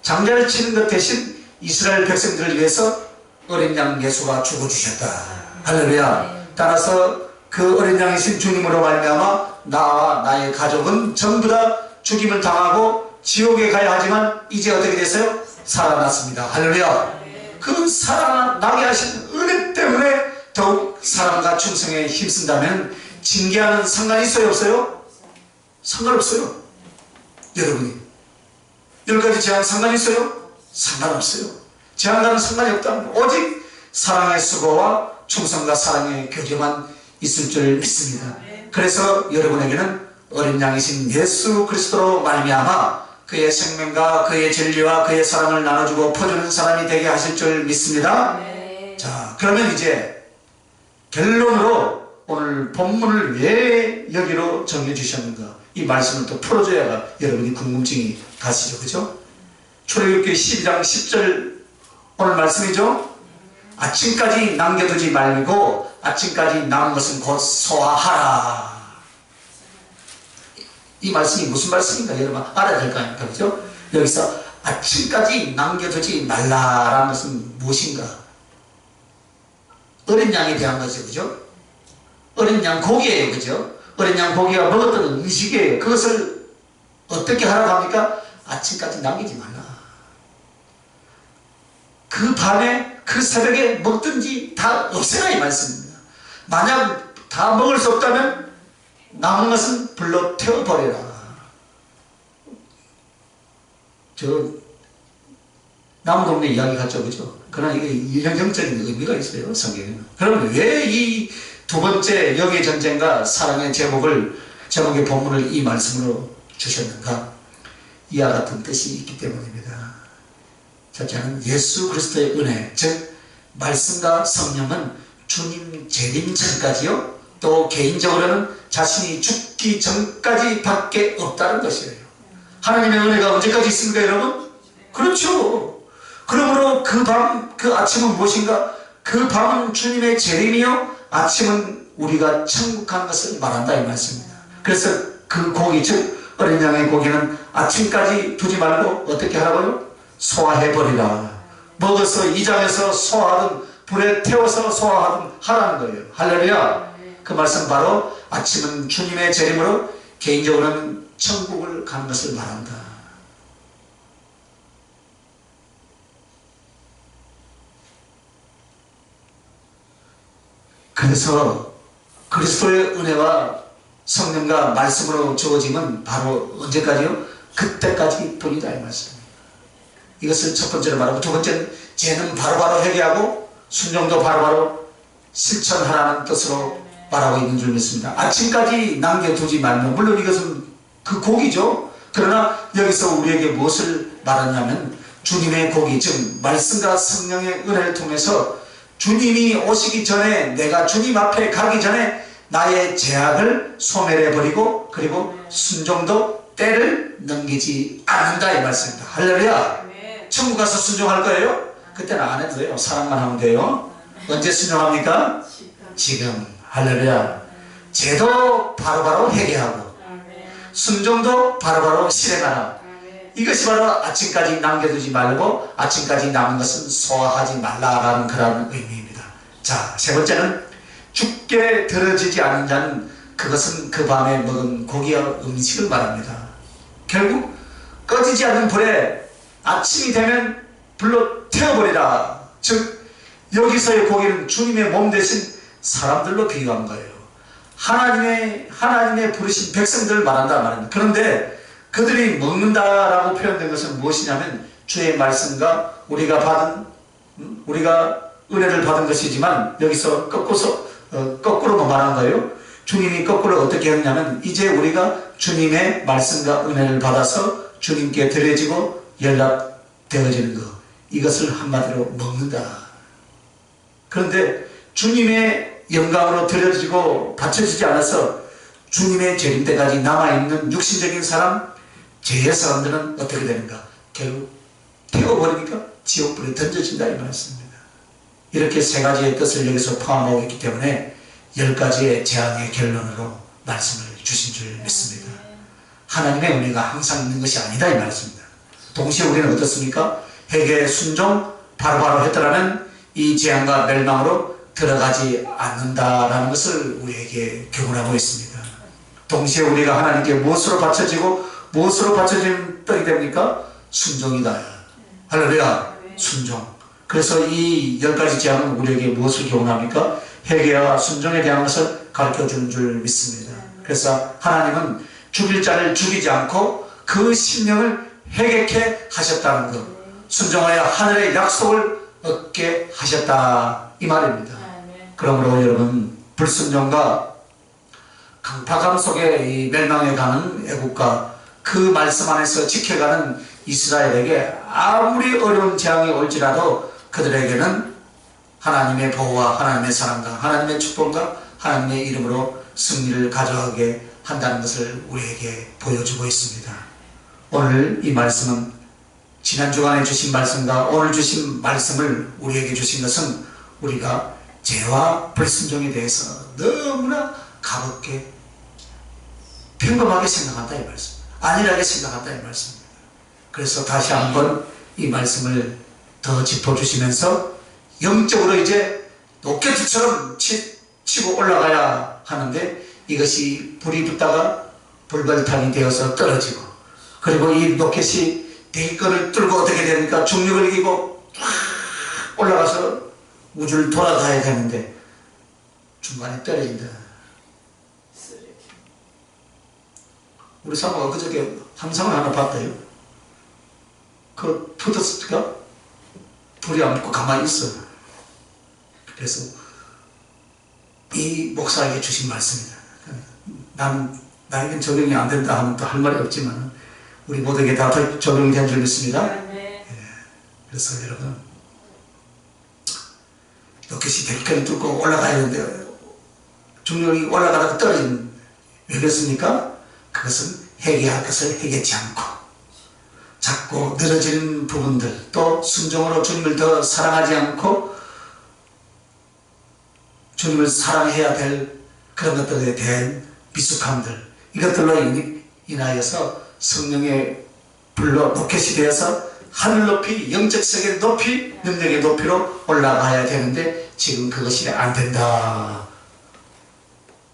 장자를 치는 것 대신 이스라엘 백성들을 위해서 어린 양 예수가 죽어주셨다. 할렐루야. 따라서 그 어린 양이신 주님으로 말미암아 나와 나의 가족은 전부 다 죽임을 당하고 지옥에 가야 하지만 이제 어떻게 됐어요? 살아났습니다. 할렐루야. 그 살아나게 하신 은혜 때문에 더욱 사랑과 충성에 힘쓴다면 징계하는 상관이 있어요? 없어요? 상관없어요. 여러분이 10가지 재앙 상관이 있어요? 상관없어요. 재앙과는 상관이 없다. 오직 사랑의 수고와 충성과 사랑의 교제만 있을 줄 믿습니다. 그래서 여러분에게는 어린 양이신 예수 그리스도로 말미암아 그의 생명과 그의 진리와 그의 사랑을 나눠주고 퍼주는 사람이 되게 하실 줄 믿습니다. 자, 그러면 이제 결론으로 오늘 본문을 왜 여기로 정해주셨는가, 이 말씀을 또 풀어줘야 여러분이 궁금증이 가시죠. 그죠? 출애굽기 12장 10절 오늘 말씀이죠. 아침까지 남겨두지 말고 아침까지 남은 것은 곧 소화하라. 이 말씀이 무슨 말씀인가 여러분 알아야 될 거 아닙니까? 그죠? 여기서 아침까지 남겨두지 말라라는 것은 무엇인가? 어린 양에 대한 거죠. 그죠? 어린 양 고기예요. 그죠? 어린 양 고기가 먹었던 음식이에요. 그것을 어떻게 하라고 합니까? 아침까지 남기지 말라. 그 밤에 그 새벽에 먹든지 다 없애라, 이 말씀입니다. 만약 다 먹을 수 없다면 남은 것은 불로 태워버려라. 저 남동네 이야기 같죠, 그죠? 그러나 이게 영적인 의미가 있어요, 성경에는. 그러면 왜 이 두 번째 영의 전쟁과 사랑의 제목의 본문을 이 말씀으로 주셨는가? 이와 같은 뜻이 있기 때문입니다. 첫째는 예수 그리스도의 은혜, 즉 말씀과 성령은 주님 재림 전까지요, 또 개인적으로는 자신이 죽기 전까지 밖에 없다는 것이에요. 하나님의 은혜가 언제까지 있습니까, 여러분? 그렇죠. 그러므로 그 밤, 그 아침은 무엇인가? 그 밤은 주님의 재림이요, 아침은 우리가 천국 가는 것을 말한다, 이 말씀입니다. 그래서 그 고기, 즉 어린 양의 고기는 아침까지 두지 말고 어떻게 하라고요? 소화해버리라. 먹어서 이장에서 소화하든 불에 태워서 소화하든 하라는 거예요. 할렐루야. 그 말씀 바로 아침은 주님의 재림으로 개인적으로는 천국을 가는 것을 말한다. 그래서 그리스도의 은혜와 성령과 말씀으로 주어짐은 바로 언제까지요? 그때까지 뿐이다, 이 말씀입니다. 이것을 첫 번째로 말하고, 두 번째는 죄는 바로바로 회개하고 순종도 바로바로 실천하라는 뜻으로 말하고 있는 줄 믿습니다. 아침까지 남겨두지 말면, 물론 이것은 그 고기죠. 그러나 여기서 우리에게 무엇을 말하냐면 주님의 고기, 즉 말씀과 성령의 은혜를 통해서 주님이 오시기 전에, 내가 주님 앞에 가기 전에 나의 죄악을 소멸해버리고, 그리고 순종도 때를 넘기지 않는다, 이 말씀입니다. 할렐루야. 천국 가서 순종할 거예요? 그때는 안 해도 돼요. 사랑만 하면 돼요. 언제 순종합니까? 지금. 할렐루야. 죄도 바로바로 회개하고 순종도 바로바로 실행하라. 이것이 바로 아침까지 남겨두지 말고 아침까지 남은 것은 소화하지 말라라는 그런 의미입니다. 자, 세 번째는 죽게 들어지지 않은 자는 그것은 그 밤에 먹은 고기와 음식을 말합니다. 결국 꺼지지 않는 불에 아침이 되면 불로 태워버리라. 즉 여기서의 고기는 주님의 몸 대신 사람들로 비유한 거예요. 하나님의 부르신 백성들을 말한다 말입니다. 그런데 그들이 먹는다라고 표현된 것은 무엇이냐면 주의 말씀과 우리가 은혜를 받은 것이지만, 여기서 꺾어서 거꾸로 말한 거예요. 주님이 거꾸로 어떻게 했냐면 이제 우리가 주님의 말씀과 은혜를 받아서 주님께 드려지고 연락되어지는 것, 이것을 한마디로 먹는다. 그런데 주님의 영광으로 드려지고 바쳐지지 않아서 주님의 재림 때까지 남아있는 육신적인 사람, 죄의 사람들은 어떻게 되는가? 결국 태워버리니까 지옥불에 던져진다 이 말씀입니다. 이렇게 세 가지의 뜻을 여기서 포함하고 있기 때문에 10가지의 재앙의 결론으로 말씀을 주신 줄 믿습니다. 하나님의 은혜가 항상 있는 것이 아니다 이 말씀입니다. 동시에 우리는 어떻습니까? 회개 순종 바로바로 했더라면 이 재앙과 멸망으로 들어가지 않는다라는 것을 우리에게 교훈하고 있습니다. 동시에 우리가 하나님께 무엇으로 바쳐지고 무엇으로 바쳐지는 떡이 됩니까? 순종이다. 할렐루야. 순종. 그래서 이 10가지 재앙은 우리에게 무엇을 교훈합니까? 회개와 순종에 대한 것을 가르쳐주는 줄 믿습니다. 그래서 하나님은 죽일 자를 죽이지 않고 그 심령을 회개케 하셨다는 것, 순종하여 하늘의 약속을 얻게 하셨다 이 말입니다. 그러므로 여러분, 불순종과 강팍함 속에 이 멸망에 가는 애국과 그 말씀 안에서 지켜가는 이스라엘에게 아무리 어려운 재앙이 올지라도 그들에게는 하나님의 보호와 하나님의 사랑과 하나님의 축복과 하나님의 이름으로 승리를 가져가게 한다는 것을 우리에게 보여주고 있습니다. 오늘 이 말씀은 지난 주간에 주신 말씀과 오늘 주신 말씀을 우리에게 주신 것은 우리가 죄와 불순종에 대해서 너무나 가볍게 평범하게 생각한다 이 말씀, 안일하게 생각한다 이 말씀입니다. 그래서 다시 한번 이 말씀을 더 짚어주시면서 영적으로 이제 로켓처럼 치고 올라가야 하는데 이것이 불이 붙다가 불발탄이 되어서 떨어지고, 그리고 이 로켓이 대기권을 뚫고 어떻게 되니까 중력을 이기고 쫙 올라가서 우주를 돌아가야 되는데 중간에 떨어진다. 우리 사모가 그저께 환상을 하나 봤대요. 그 붙었을까? 불이 안 붙고 가만히 있어. 그래서 이 목사에게 주신 말씀이다. 나에겐 적용이 안 된다 하면 또 할 말이 없지만 우리 모두에게 다 적용이 된 줄 믿습니다. 예. 그래서 여러분, 로켓이 대기권을 뚫고 올라가야 되는데 중력이 올라가다가 떨어진, 왜 그렇습니까? 그것은 회개할 것을 회개치 않고 자꾸 늘어지는 부분들, 또 순종으로 주님을 더 사랑하지 않고 주님을 사랑해야 될 그런 것들에 대한 미숙함들, 이것들로 인하여서 성령의 불로 로켓이 되어서 하늘 높이, 영적 세계 높이, 능력의 높이로 올라가야 되는데 지금 그것이 안 된다.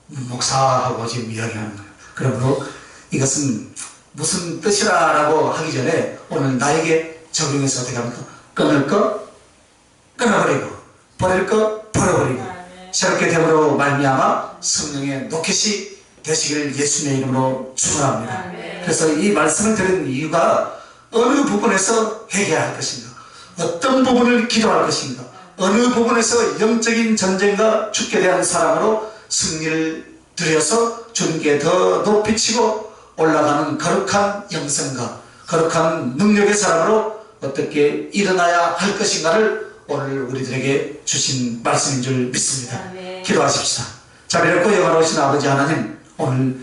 목사하고 지금 이야기하는 거예요. 그러므로 이것은 무슨 뜻이라고 하기 전에 오늘 나에게 적용해서 어떻게 합니까? 끊을 거 끊어버리고, 버릴 거 버려버리고, 새롭게 되므로 말미암아 성령의 로켓이 되시기를 예수님의 이름으로 축원합니다. 그래서 이 말씀을 드린 이유가 어느 부분에서 회개할 것인가, 어떤 부분을 기도할 것인가, 어느 부분에서 영적인 전쟁과 죽게 대한 사랑으로 승리를 들여서 주님께 더 높이 치고 올라가는 거룩한 영성과 거룩한 능력의 사랑으로 어떻게 일어나야 할 것인가를 오늘 우리들에게 주신 말씀인 줄 믿습니다. 기도하십시다. 자비롭고 영원하신 아버지 하나님, 오늘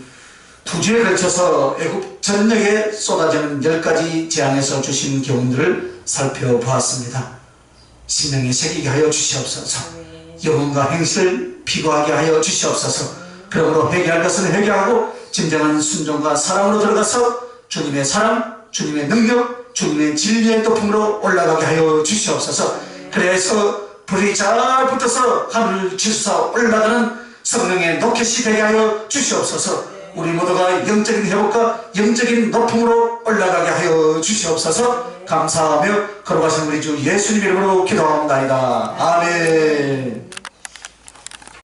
2주에 걸쳐서 애국 전역에 쏟아지는 10가지 재앙에서 주신 교훈들을 살펴보았습니다. 심령에 새기게 하여 주시옵소서. 영혼과 행실을 피고하게 하여 주시옵소서. 그러므로 회개할 것은 회개하고 진정한 순종과 사랑으로 들어가서 주님의 사랑, 주님의 능력, 주님의 진리의 높음으로 올라가게 하여 주시옵소서. 그래서 불이 잘 붙어서 하늘을 치솟아 올라가는 성령의 로켓이 되게 하여 주시옵소서. 우리 모두가 영적인 회복과 영적인 높음으로 올라가게 하여 주시옵소서. 감사하며 걸어가신 우리 주 예수님 이름으로 기도합니다. 아멘.